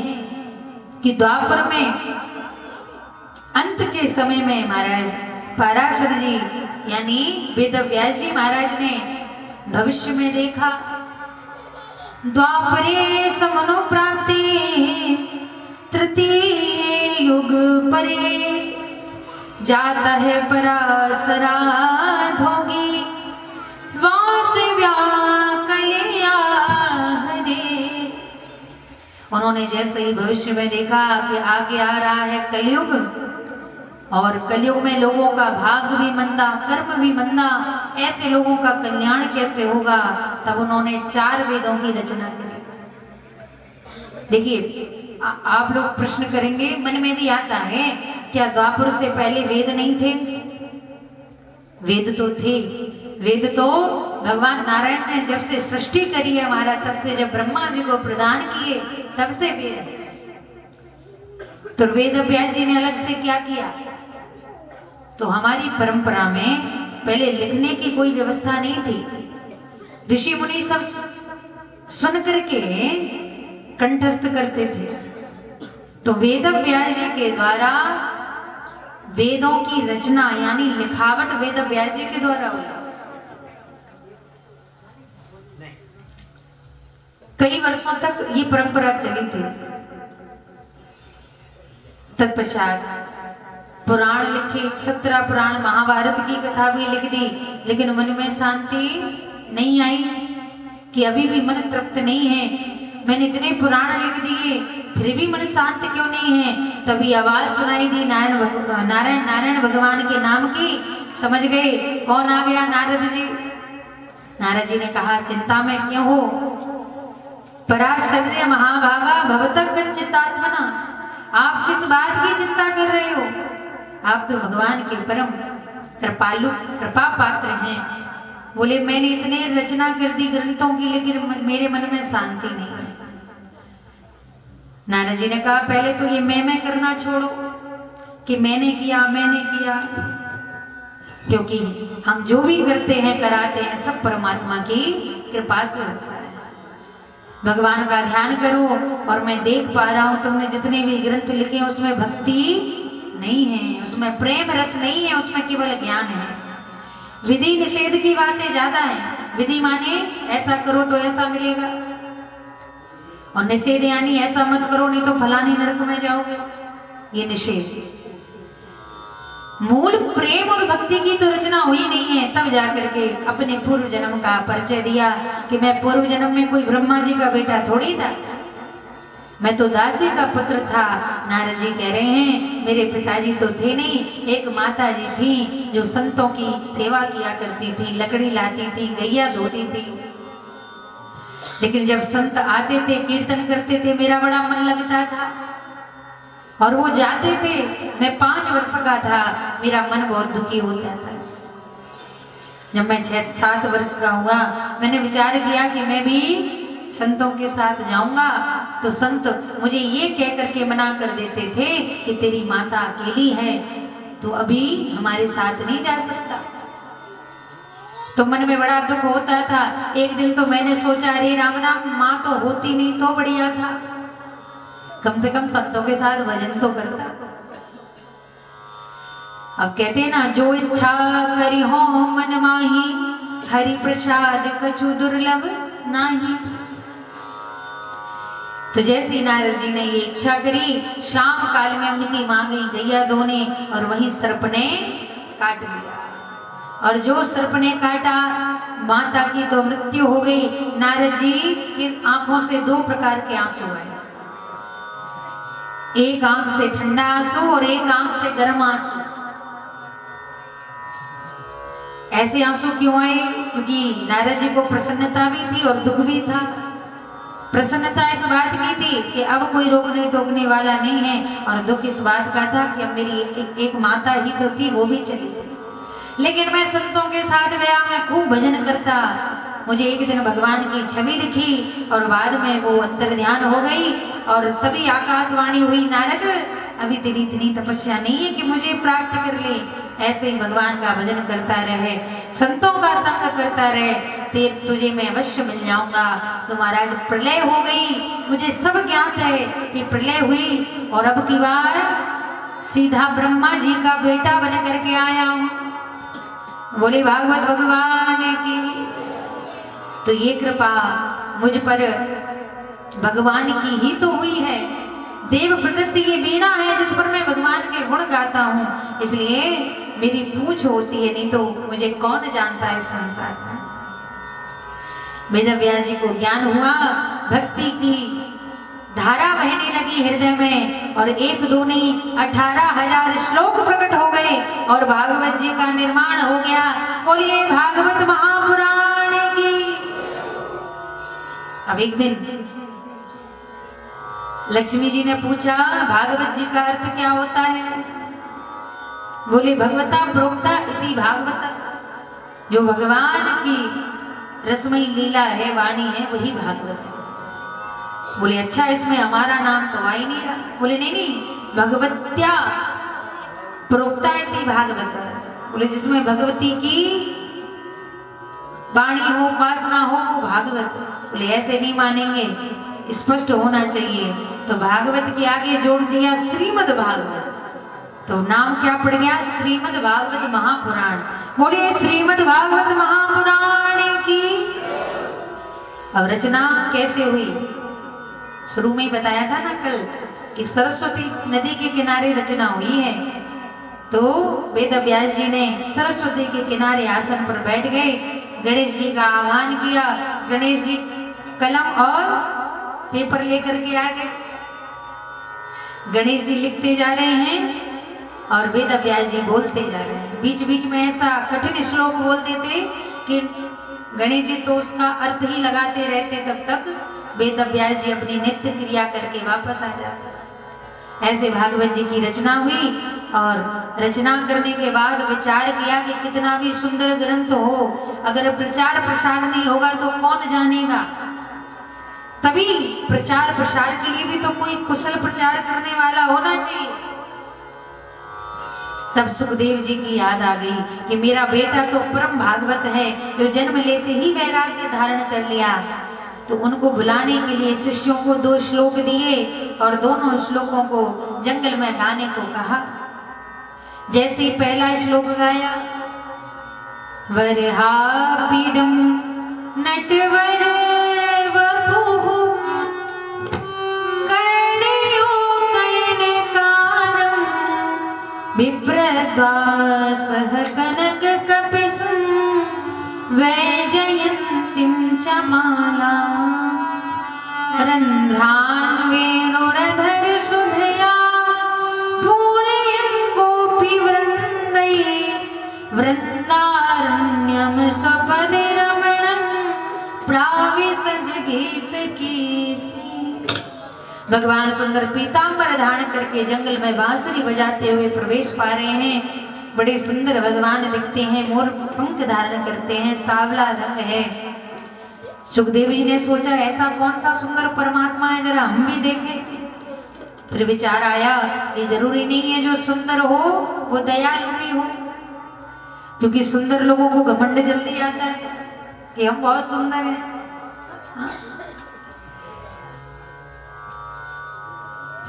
कि द्वापर में अंत के समय में महाराज पराशर जी यानी वेद व्यास जी महाराज ने भविष्य में देखा, द्वापरे समनो प्राप्ति तृतीय युग परे जाता है पराशराध होगी वासव्या कलिया हरे। उन्होंने जैसे ही भविष्य में देखा कि आगे आ रहा है कलयुग और कलयुग में लोगों का भाग भी मंदा, कर्म भी मंदा, ऐसे लोगों का कल्याण कैसे होगा, तब उन्होंने 4 वेदों की रचना की। देखिए आप लोग प्रश्न करेंगे, मन में भी आता है क्या द्वापर से पहले वेद नहीं थे? वेद तो थे। वेद तो भगवान नारायण ने जब से सृष्टि करी है हमारा, तब से जब ब्रह्मा जी को प्रदान किए तब से वेद है। तो वेद व्यास जी ने अलग से क्या किया? तो हमारी परंपरा में पहले लिखने की कोई व्यवस्था नहीं थी। ऋषि मुनि सब सुन करके कंठस्थ करते थे। तो वेद व्यास जी के द्वारा वेदों की रचना यानी लिखावट वेद व्यास जी के द्वारा हुई। कई वर्षों तक ये परंपरा चली थी। तत्पश्चात पुराण लिखे, 17 पुराण, महाभारत की कथा भी लिख दी, लेकिन मन में शांति नहीं आई कि अभी भी मन तृप्त नहीं है। मैंने इतने पुराण लिख दिए फिर भी मन शांत क्यों नहीं है? तभी आवाज सुनाई दी नारायण भगवान के नाम की। समझ गए कौन आ गया? नारद जी। नारद जी ने कहा चिंता में क्यों हो? पराशर्य महाभागा भवतः चित्तात्मना, आप किस बात की चिंता कर रहे हो? आप तो भगवान के परम कृपालु कृपा पात्र हैं। बोले मैंने इतने रचना कर दी ग्रंथों की, लेकिन मेरे मन में शांति नहीं है। नारद जी ने कहा पहले तो ये मैं करना छोड़ो कि मैंने किया, क्योंकि हम जो भी करते हैं कराते हैं सब परमात्मा की कृपा से होता है। भगवान का ध्यान करो। और मैं देख पा रहा हूं तुमने जितने भी ग्रंथ लिखे हैं उसमें भक्ति नहीं है, उसमें प्रेम रस नहीं है, उसमें केवल ज्ञान है। विधि निषेध की बातें ज्यादा है। विधि माने ऐसा करो तो ऐसा मिलेगा, और निषेध यानी ऐसा मत करो नहीं तो फलानी नरक में जाओगे, ये निषेध। मूल प्रेम और भक्ति की तो रचना हुई नहीं है। तब जाकर के अपने पूर्व जन्म का परिचय दिया कि मैं पूर्व जन्म में कोई ब्रह्मा जी का बेटा थोड़ी था। मैं तो दासी का पुत्र था। नारद जी कह रहे हैं मेरे पिताजी तो थे नहीं, एक माता जी थी जो संतों की सेवा किया करती थी, लकड़ी लाती थी, गैया धोती थी। लेकिन जब संत आते थे, कीर्तन करते थे, मेरा बड़ा मन लगता था और वो जाते थे। मैं 5 वर्ष का था, मेरा मन बहुत दुखी होता था। जब मैं 6-7 वर्ष का हुआ, मैंने विचार किया कि मैं भी संतों के साथ जाऊंगा। तो संत मुझे ये कह करके मना कर देते थे कि तेरी माता अकेली है, तो अभी हमारे साथ नहीं जा सकता। तो मन में बड़ा दुख होता था। एक दिन तो मैंने सोचा, अरे राम राम, माँ तो होती नहीं तो बढ़िया था, कम से कम संतों के साथ भजन तो करता। अब कहते हैं ना, जो इच्छा करी हो मन माही, हरि प्रसाद कछु दुर्लभ नाही। तो जैसे नारद जी ने ये इच्छा करी, शाम काल में उनकी मां गई गैया धोने और वहीं सर्प ने काट लिया। और जो सर्प ने काटा, माता की तो मृत्यु हो गई। नारद जी की आंखों से 2 प्रकार के आंसू आए, एक आंख से ठंडा आंसू और एक आंख से गर्म आंसू। ऐसे आंसू क्यों आए? क्योंकि नारद जी को प्रसन्नता भी थी और दुख भी था। प्रसन्नता इस बात की थी कि अब कोई रोकने टोकने वाला नहीं है, और दुख इस बात का था कि अब मेरी एक माता ही तो थी, वो भी चली गई। लेकिन मैं संतों के साथ गया, मैं खूब भजन करता। मुझे एक दिन भगवान की छवि दिखी और बाद में वो अंतर ध्यान हो गई। और तभी आकाशवाणी हुई, नारद अभी तेरी इतनी तपस्या नहीं है कि मुझे प्राप्त कर ले। ऐसे ही भगवान का भजन करता रहे, संतों का संग करता रहे, तुझे मैं अवश्य मिल जाऊंगा। तो महाराज प्रलय हो गई, मुझे सब ज्ञात है कि प्रलय हुई, और अब की बार सीधा ब्रह्मा जी का बेटा बन करके आया हूं। बोले भागवत भगवान की। तो ये कृपा मुझ पर भगवान की ही तो हुई है। देव प्रदत्त ये वीणा है जिस पर मैं भगवान के गुण गाता हूँ, इसलिए मेरी पूछ होती है, नहीं तो मुझे कौन जानता है इस संसार में। वेदव्यास जी को ज्ञान हुआ, भक्ति की धारा बहने लगी हृदय में, और 1-2 नहीं 18,000 श्लोक प्रकट हो गए और भागवत जी का निर्माण हो गया। बोलिए भागवत महापुराण की। अब एक दिन लक्ष्मी जी ने पूछा, भागवत जी का अर्थ क्या होता है? बोले भगवता प्रोक्ता इति भागवता, जो भगवान की रसमयी लीला है, वाणी है, वही भागवत है। बोले अच्छा, इसमें हमारा नाम तो आ ही नहीं रहा। बोले नहीं, भगवत्या प्रोक्ता इति भागवता। बोले जिसमें भगवती की वाणी हो, उपासना हो, वो भागवत। बोले ऐसे नहीं मानेंगे, स्पष्ट होना चाहिए। तो भागवत के आगे जोड़ दिया श्रीमद् भागवत, तो नाम क्या पड़ गया? श्रीमद् भागवत महापुराण। बोलिए श्रीमद् भागवत महापुराण की। अब रचना कैसे हुई? शुरू में ही बताया था ना कल कि सरस्वती नदी के किनारे रचना हुई है। तो वेदव्यास जी ने सरस्वती के किनारे आसन पर बैठ गए, गणेश जी का आह्वान किया। गणेश जी कलम और पेपर लेकर के आ गए। गणेश जी लिखते जा रहे हैं और वेदव्यास जी बोलते जा रहे हैं। बीच बीच में ऐसा कठिन श्लोक बोलते थे कि गणेश जी तो उसका अर्थ ही लगाते रहते, तब तक वेदव्यास जी अपनी नित्य क्रिया करके वापस आ जाते। ऐसे भागवत जी की रचना हुई, और रचना करने के बाद विचार किया कि कितना भी सुंदर ग्रंथ हो, अगर प्रचार प्रसार नहीं होगा तो कौन जानेगा। तभी प्रचार प्रसार के लिए भी तो कोई कुशल प्रचार करने वाला होना चाहिए। तब सुखदेव जी की याद आ गई कि मेरा बेटा तो परम भागवत है, जो जन्म लेते ही वैराग्य धारण कर लिया। तो उनको बुलाने के लिए शिष्यों को 2 श्लोक दिए और दोनों श्लोकों को जंगल में गाने को कहा। जैसे पहला श्लोक गाया, वरहापीडम नटवर वपुः कर्णयो कर्णकारं बिभ्रद्वासः कनककपिशं वैजयन्तीं च मालां रन्ध्रान् वेणोर्मकरन्दं भगवान सुंदर पीतांबर धारण करके जंगल में बांसुरी बजाते हुए प्रवेश पा रहे हैं। बड़े सुंदर भगवान दिखते हैं, मोर पंख धारण करते हैं, सांवला रंग है। सुखदेव जी ने सोचा ऐसा कौन सा सुंदर परमात्मा है, जरा हम भी देखें। फिर विचार आया ये जरूरी नहीं है जो सुंदर हो वो दयालु भी हो, क्योंकि सुंदर लोगों को घमंड जल्दी आता है कि हम बहुत सुंदर हैं। हाँ?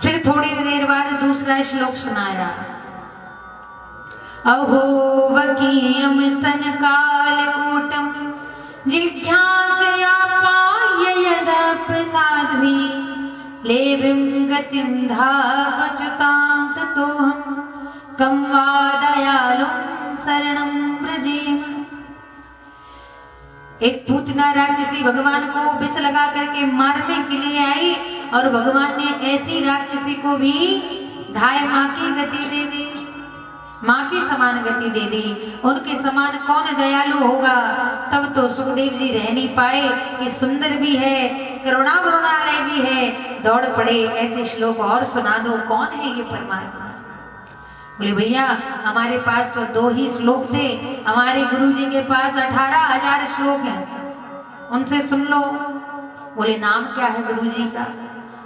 फिर थोड़ी देर बाद दूसरा श्लोक सुनाया। अहो वकीयम स्तन कालकूटम जिज्ञासया पाय यदपसाध्वी लेभिं गतिं धावच्युतां ततोऽहं कं वा दयालुं शरणं व्रजेम। एक पूतना राक्षसी भगवान को विष लगा करके मारने के लिए आई और भगवान ने ऐसी राक्षसी को भी धाय माँ की गति दे दी, माँ की समान गति दे दी। उनके समान कौन दयालु होगा। तब तो सुखदेव जी रह नहीं पाए कि सुंदर भी है, करुणा वरुणालय भी है, दौड़ पड़े ऐसे श्लोक और सुना दो, कौन है ये परमात्मा। बोले भैया हमारे पास तो 2 ही श्लोक थे, हमारे गुरुजी के पास 18,000 श्लोक हैं, उनसे सुन लो। बोले नाम क्या है गुरुजी का।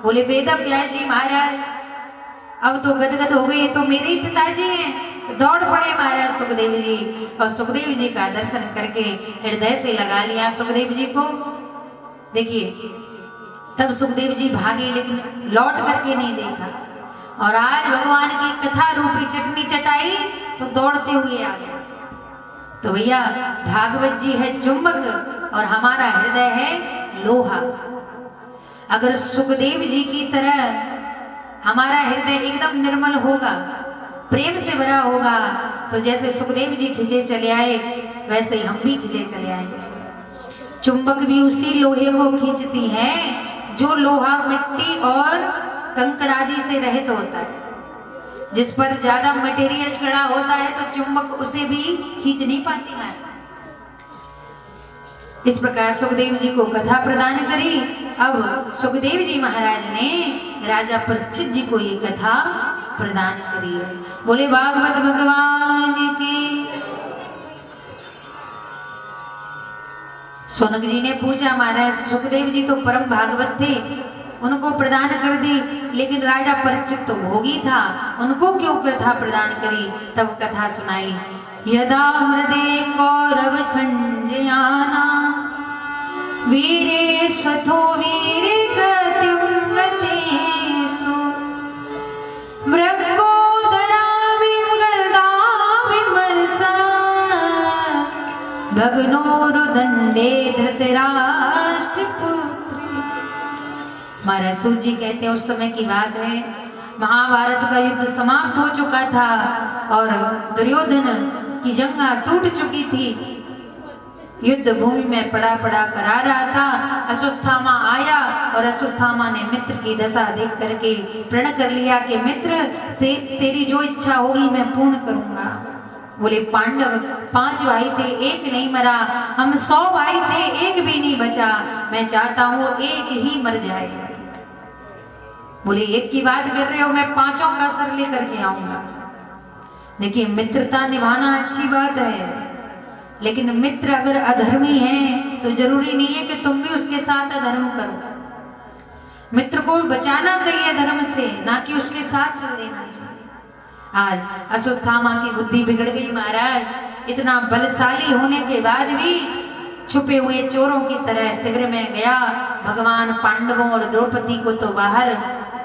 बोले वेद व्यास जी महाराज। अब तो गदगद हो गई, तो मेरे ही पिताजी हैं। दौड़ पड़े महाराज सुखदेव जी और सुखदेव जी का दर्शन करके हृदय से लगा लिया सुखदेव जी को। देखिए तब सुखदेव जी भागे लेकिन लौट करके नहीं देखा, और आज भगवान की कथा रूपी चटनी चटाई तो दौड़ते हुए आ गया। तो भैया भागवत जी है चुंबक और हमारा हृदय है लोहा। अगर सुखदेव जी की तरह हमारा हृदय एकदम निर्मल होगा, प्रेम से भरा होगा, तो जैसे सुखदेव जी खिंचे चले आए वैसे ही हम भी खिंचे चले आएंगे। चुंबक भी उसी लोहे को खींचती है जो लोहा मिट्टी और कंकड़ आदि से रहित होता है। जिस पर ज्यादा मटेरियल चढ़ा होता है तो चुंबक उसे भी खींच नहीं पाती है। इस प्रकार सुखदेव जी को कथा प्रदान करी। अब सुखदेव जी महाराज ने राजा परीक्षित जी को ये कथा प्रदान करी है। बोले भागवत भगवान की। सोनक जी ने पूछा महाराज सुखदेव जी तो परम भागवत थे, उनको प्रदान कर दी, लेकिन राजा परीक्षित तो भोगी था, उनको क्यों कथा प्रदान करी। तब कथा सुनाई। यदा मृदे कौरव संजयाना वीरे स्वथो वीरे गतिं गतेषु मृगोदरा विगर्दा विमर्शा भग्नोरुदंडे धृतराष्ट्र पुत्र। महाराज सूत जी कहते हैं उस समय की बात है, महाभारत का युद्ध समाप्त हो चुका था और दुर्योधन की जंगा टूट चुकी थी। युद्ध भूमि में पड़ा पड़ा करा रहा था। अश्वत्थामा आया और अश्वत्थामा ने मित्र की दशा देख करके प्रण कर लिया कि मित्र तेरी जो इच्छा होगी मैं पूर्ण करूंगा। बोले पांडव 5 भाई थे, एक नहीं मरा, हम 100 भाई थे, एक भी नहीं बचा, मैं चाहता हूं एक ही मर जाए। बोले एक की बात कर रहे हो, मैं 5 का सर लेकर के आऊंगा। देखिए मित्रता निभाना अच्छी बात है, लेकिन मित्र अगर अधर्मी है तो जरूरी नहीं है कि तुम भी उसके साथ अधर्म करो। मित्र को बचाना चाहिए धर्म से, ना कि उसके साथ चल देना चाहिए। आज अश्वत्थामा की बुद्धि बिगड़ गई महाराज। इतना बलशाली होने के बाद भी छुपे हुए चोरों की तरह शिविर में गया। भगवान पांडवों और द्रौपदी को तो बाहर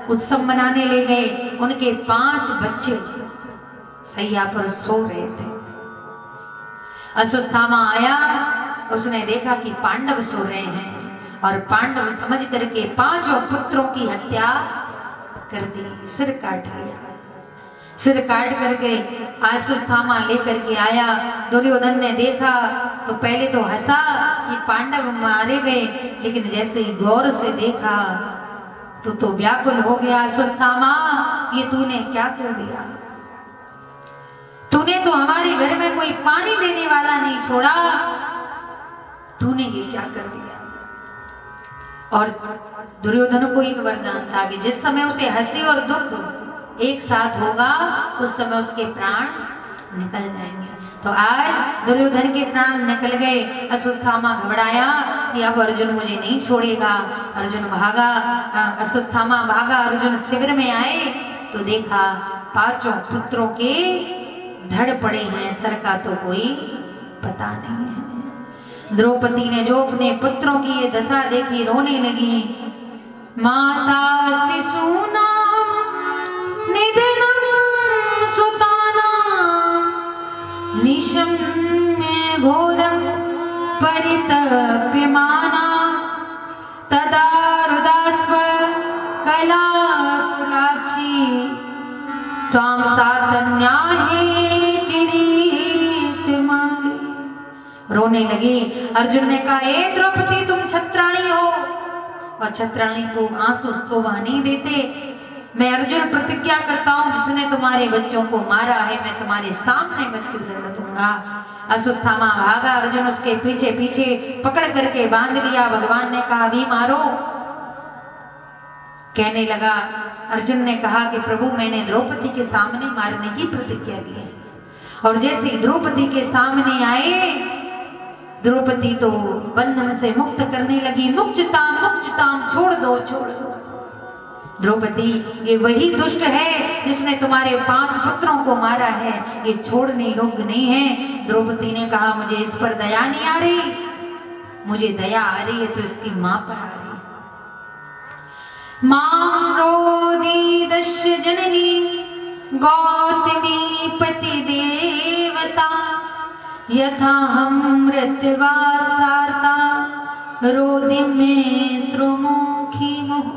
उत्सव मनाने ले गए। उनके 5 बच्चे सैया पर सो रहे थे। अश्वत्थामा आया, उसने देखा कि पांडव सो रहे हैं और पांडव समझ करके 5 पुत्रों की हत्या कर दी, सिर काट लिया। सिर काट करके अश्वत्थामा लेकर के आया। दुर्योधन ने देखा तो पहले तो हंसा कि पांडव मारे गए, लेकिन जैसे ही गौर से देखा तो व्याकुल हो गया। अश्वत्थामा ये तूने क्या कर दिया? तूने तो हमारे घर में कोई पानी देने वाला नहीं छोड़ा, तूने ये क्या कर दिया? और दुर्योधन को एक वरदान था कि जिस समय उसे हंसी और दुख एक साथ होगा उस समय उसके प्राण निकल जाएंगे। तो आज दुर्योधन के प्राण निकल गए। अश्वत्थामा घबराया कि अब अर्जुन मुझे नहीं छोड़ेगा। अर्जुन भागा, अश्वत्थामा भागा, अर्जुन शिविर में आए तो देखा पांचों पुत्रों के धड़ पड़े हैं, सर का तो कोई पता नहीं है। द्रौपदी ने जो अपने पुत्रों की ये दशा देखी रोने लगी। माता शिशु नाम निधनम सुतानाम निशम्य घोरम परितप्यमाना तदा रुदास्व कलाकुलाक्षी त्वां सातन्याहे किरीटमाली। रोने लगी। अर्जुन ने कहा, ए द्रौपदी तुम छत्राणी हो और छत्राणी को आंसू शोभा नहीं देते। मैं अर्जुन प्रतिज्ञा करता हूं जिसने तुम्हारे बच्चों को मारा है मैं तुम्हारे सामने मृत्यु दंड दूंगा। अश्वत्थामा भागा, अर्जुन उसके पीछे पीछे पकड़ करके बांध लिया। भगवान ने कहा भी मारो। कहने लगा, अर्जुन ने कहा कि प्रभु मैंने द्रौपदी के सामने मारने की प्रतिज्ञा की है। और जैसे द्रौपदी के सामने आए द्रौपदी तो बंधन से मुक्त करने लगी। मुक्ताम मुक्ताम, छोड़ दो छोड़ दो। द्रौपदी ये वही दुष्ट है जिसने तुम्हारे 5 पुत्रों को मारा है, ये छोड़ने योग्य नहीं है। द्रौपदी ने कहा मुझे इस पर दया नहीं आ रही, मुझे दया आ रही है तो इसकी मां पर आ रही। मां रोदी दश जननी गौतमी पति देवता यथा हम मृत्युवाद सारता रोदि में श्रुमुखी मोह।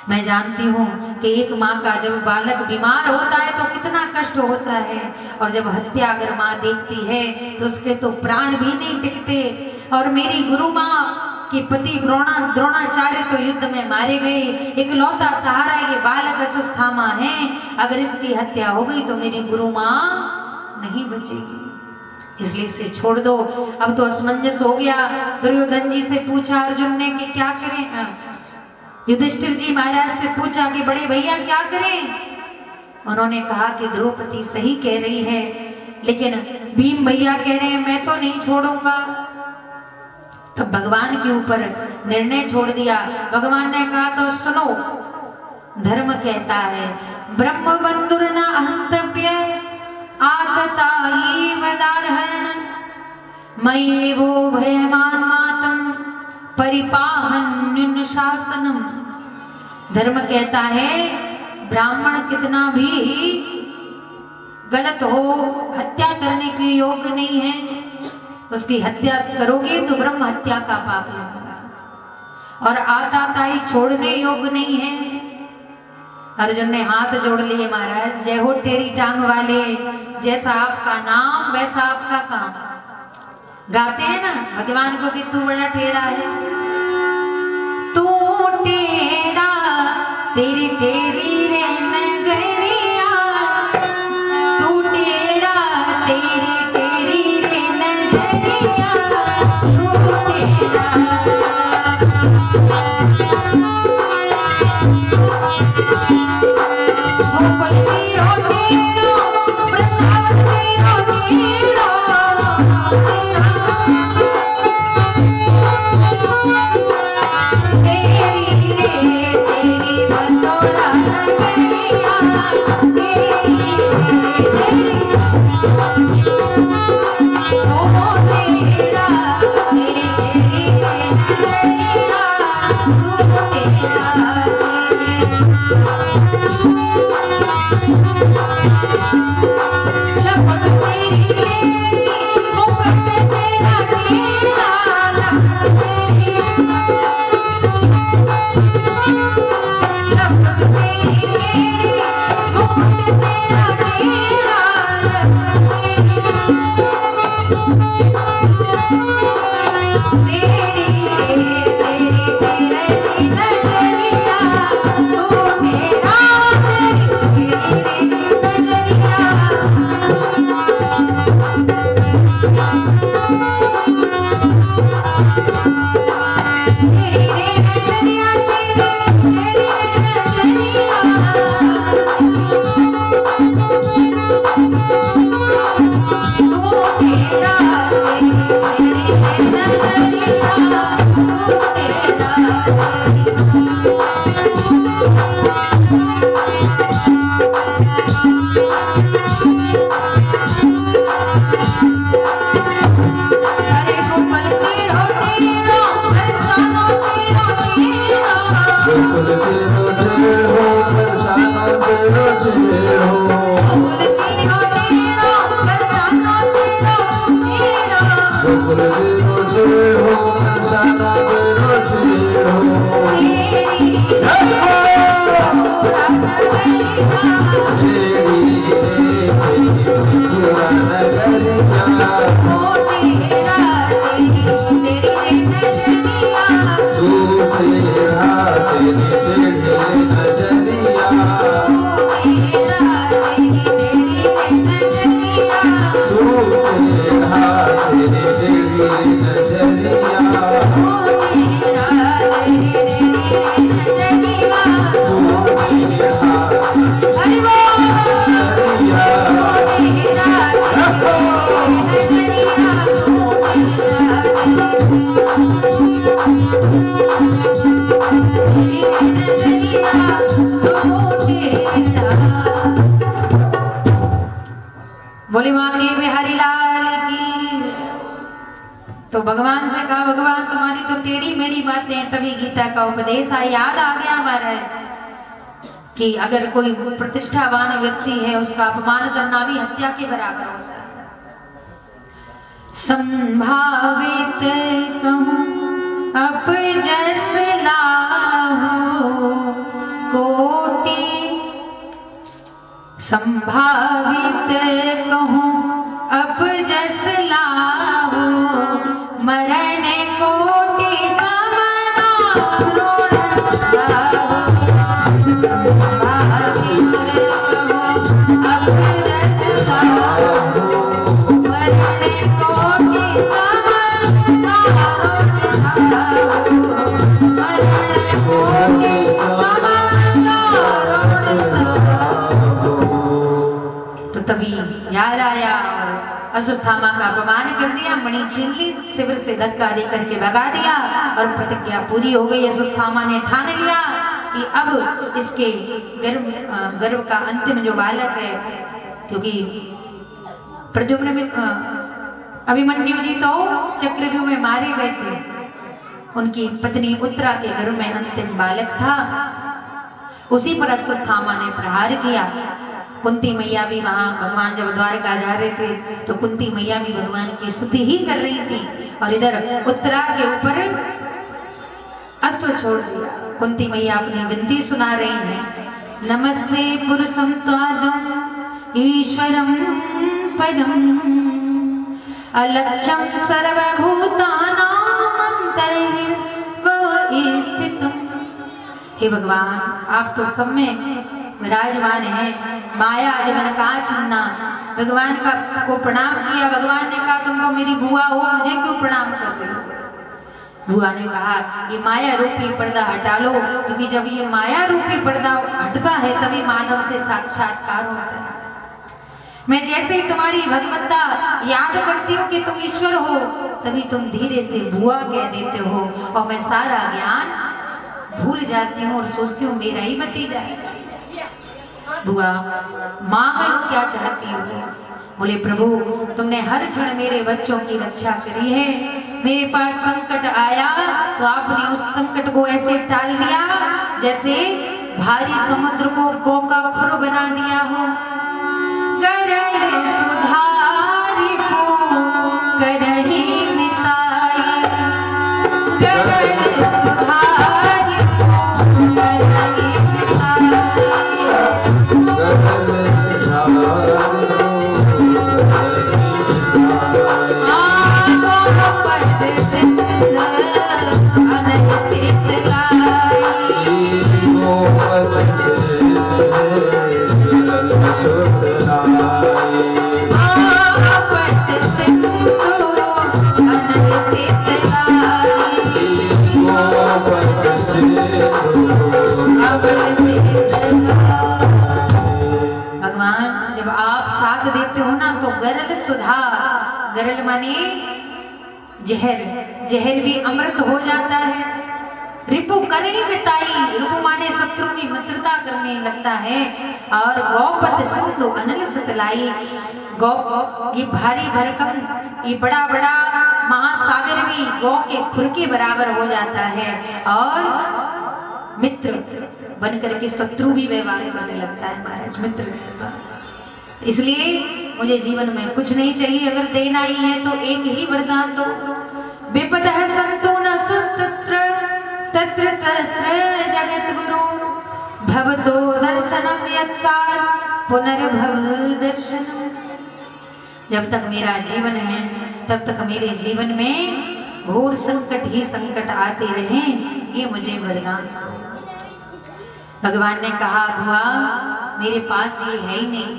मैं जानती हूँ कि एक माँ का जब बालक बीमार होता है तो कितना कष्ट होता है, और जब हत्या अगर माँ देखती है तो उसके तो प्राण भी नहीं टिकते। और मेरी गुरु माँ के पति द्रोणाचार्य तो युद्ध में मारे गए, इकलौता सहारा ये बालक अश्वत्थामा है। अगर इसकी हत्या हो गई तो मेरी गुरु माँ नहीं बचेगी, इसलिए इसे छोड़ दो। अब तो असमंजस हो गया। दुर्योधन जी से पूछा अर्जुन ने कि क्या करें। युधिष्ठिर जी महाराज से पूछा कि बड़े भैया क्या करें। उन्होंने कहा कि द्रौपदी सही कह रही है, लेकिन भीम भैया कह रहे हैं मैं तो नहीं छोड़ूंगा। तब भगवान के ऊपर निर्णय छोड़ दिया। भगवान ने कहा तो सुनो, धर्म कहता है ब्रह्म बंधुर न अहंतव्य आतताई वदारहरण मयि वो भयमान मातम परिपाहन शासनम। धर्म कहता है ब्राह्मण कितना भी गलत हो हत्या करने के योग्य नहीं है, उसकी हत्या करोगे तो ब्रह्म हत्या का पाप लगेगा, और आताताई छोड़ने योग्य नहीं है। अर्जुन ने हाथ जोड़ लिए, महाराज जय हो टेढ़ी टांग वाले, जैसा आपका नाम वैसा आपका काम। गाते हैं ना भगवान को कि तू बड़ा टेढ़ा है, तू टेढ़ा तेरी टेढ़ी रे नगरिया, तू टेढ़ा तेरी टेढ़ी रे नजरिया, तू टेढ़ा बोली मांगे बिहारी लाल की। तो भगवान से कहा, भगवान तुम्हारी तो टेढ़ी मेढ़ी बातें, तभी गीता का उपदेश याद आ गया हमारा कि अगर कोई प्रतिष्ठावान व्यक्ति है उसका अपमान करना भी हत्या के बराबर होता है। संभावित कहूं अपजस लाहो कोटि, संभावित कहूं अपजस लाहो मरण कोटि समारोण लाहो। संभावित कहूं अपजस लाहो मरण कोटि समारोण लाहो। मरण कोटि तभी याद आया और अश्वत्थामा का अपमान कर दिया, मणि छीन ली, शिविर से धक्का दे करके भगा दिया और प्रतिज्ञा पूरी हो गई। अश्वत्थामा ने ठान लिया कि अब इसके गर्भ का अंतिम जो बालक है, क्योंकि प्रद्युम्न में अभिमन्यु जी तो चक्रव्यूह में मारे गए थे, उनकी पत्नी उत्तरा के गर्भ में अंतिम बालक था, उसी पर अश्वत्थामा ने प्रहार किया। कुंती मैया भी वहां, भगवान जब द्वारका जा रहे थे तो कुंती मैया भी भगवान की स्तुति ही कर रही थी और इधर उत्तरा के ऊपर अस्त्र छोड़ दिया। कुंती मैया अपनी विनती सुना रही हैं, नमस्ते पुरुषं त्वादं ईश्वरं परम अलक्ष्यं सर्वभूतानां अंतर्निहितं। हे भगवान, आप तो सब में विराजमान है, माया जमन का छन्ना। भगवान को प्रणाम किया, भगवान ने कहा तुम तो मेरी बुआ हो, मुझे क्यों प्रणाम कर रही हो? बुआ ने कहा ये माया रूपी पर्दा हटा लो, क्योंकि जब ये माया रूपी पर्दा हटता है तभी मानव से साक्षात्कार होता है। मैं जैसे ही तुम्हारी भगवत्ता याद करती हूँ कि तुम ईश्वर हो, तभी तुम धीरे से बुआ कह देते हो और मैं सारा ज्ञान भूल जाती हूँ और सोचती हूँ मेरा ही भतीजा है। बुआ मांग लो क्या चाहती हो? बोले प्रभु तुमने हर क्षण मेरे बच्चों की रक्षा करी है, मेरे पास संकट आया तो आपने उस संकट को ऐसे टाल दिया जैसे भारी समुद्र को गौ का खुर बना दिया हो। करहि सुधारि को करहि मिताई, करहि सुधारि को करहि भगवान जब आप साथ देते हो ना तो गरल सुधा, गरल माने जहर, जहर भी अमृत हो जाता है। रिपु करे मिताई, रिपु माने शत्रु की मित्रता करने लगता है। और गौपत सिंधु अनल सतलाई, गौ ये भारी भरकम ये बड़ा बड़ा महासागर भी गौ के खुर के बराबर हो जाता है। और मित्र बन करके शत्रु भी व्यवहार करने लगता है महाराज, मित्र जैसा। इसलिए मुझे जीवन में कुछ नहीं चाहिए, अगर देना ही है तो एक ही वरदान दो, विपदः सन्तु न तत्र तत्र तत्र जगत गुरु भवतो दर्शनम यत्सार पुनर्भव दर्शनम। जब तक मेरा जीवन है तब तक मेरे जीवन में घोर संकट ही संकट आते रहे, ये मुझे वरदान। भगवान ने कहा बुआ मेरे पास ये है ही नहीं,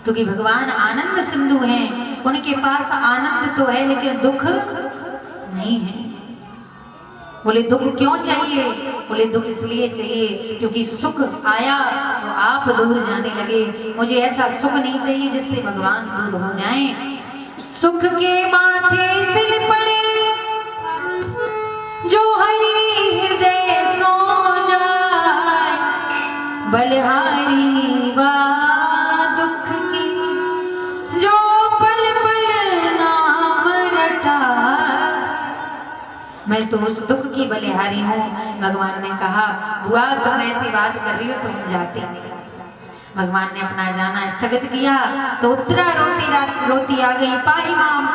क्योंकि भगवान आनंद सिंधु हैं, उनके पास आनंद तो है लेकिन दुख नहीं है। बोले दुख क्यों चाहिए? बोले दुख इसलिए चाहिए क्योंकि सुख आया तो आप दूर जाने लगे, मुझे ऐसा सुख नहीं चाहिए जिससे भगवान दूर हो जाएं। सुख के माथे सिर पड़े जो हरि हृदय सो जाए, बलिहारी वा दुख की जो पल पल नाम रटा। मैं तो उस दुख की बलिहारी हूँ। भगवान ने कहा बुआ तुम ऐसी बात कर रही हो, तुम जाते नहीं। भगवान ने अपना जाना स्थगित किया तो उत्तरा रोती आ गई, पाहि माम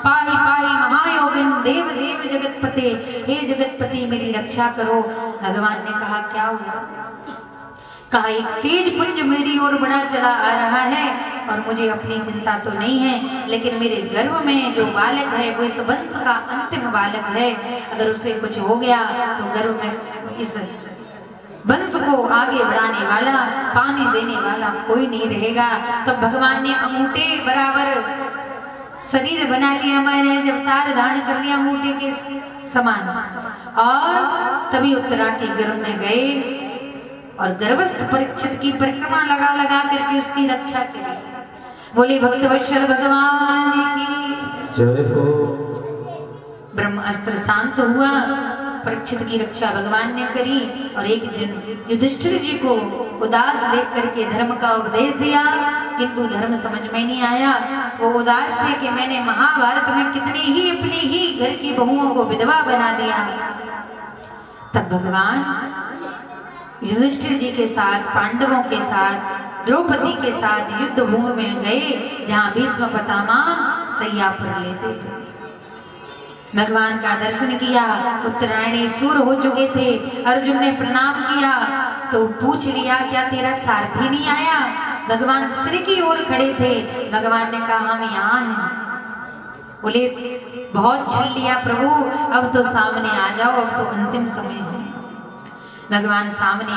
पाहि महायोगिन देव देव जगतपते, हे जगतपति मेरी रक्षा करो। भगवान ने कहा क्या हुआ? कहा एक तेज पुंज मेरी ओर बढ़ा चला आ रहा है और मुझे अपनी चिंता तो नहीं है, लेकिन मेरे गर्भ में जो बालक है वो इस वंश का अंतिम बालक है, अगर उसे कुछ हो गया तो गर्भ में इस वंश को आगे बढ़ाने वाला पानी देने वाला कोई नहीं रहेगा। तो भगवान ने अंगूठे बराबर शरीर बना लिया, मैंने जब तार धारण कर लिया अंगूठे के समान, और तभी उत्तरा के गर्भ में गए और गर्भस्थ परीक्षित की परिक्रमा लगा लगा करके उसकी रक्षा की। बोले भक्तवत्सल भगवान की जय हो। ब्रह्म अस्त्र शांत हुआ, परीक्षित की रक्षा भगवान ने करी, और एक दिन युधिष्ठिर जी को उदास देख करके धर्म का उपदेश दिया, किंतु धर्म समझ में नहीं आया। वो उदास थे कि मैंने महाभारत में कितनी ही अपनी ही घर की बहुओं को विधवा बना दिया। तब भगवान युधिष्ठिर जी के साथ, पांडवों के साथ, द्रौपदी के साथ युद्ध भूमि में गए जहां भीष्म पितामह सैया पर लेटे थे। भगवान का दर्शन किया, उत्तरायणी सूर हो चुके थे। अर्जुन ने प्रणाम किया तो पूछ लिया क्या तेरा सारथी नहीं आया? भगवान सिर की ओर खड़े थे। भगवान ने कहा हम यहाँ हैं। बोले बहुत छल लिया प्रभु, अब तो सामने आ जाओ, अब तो अंतिम समय है। भगवान सामने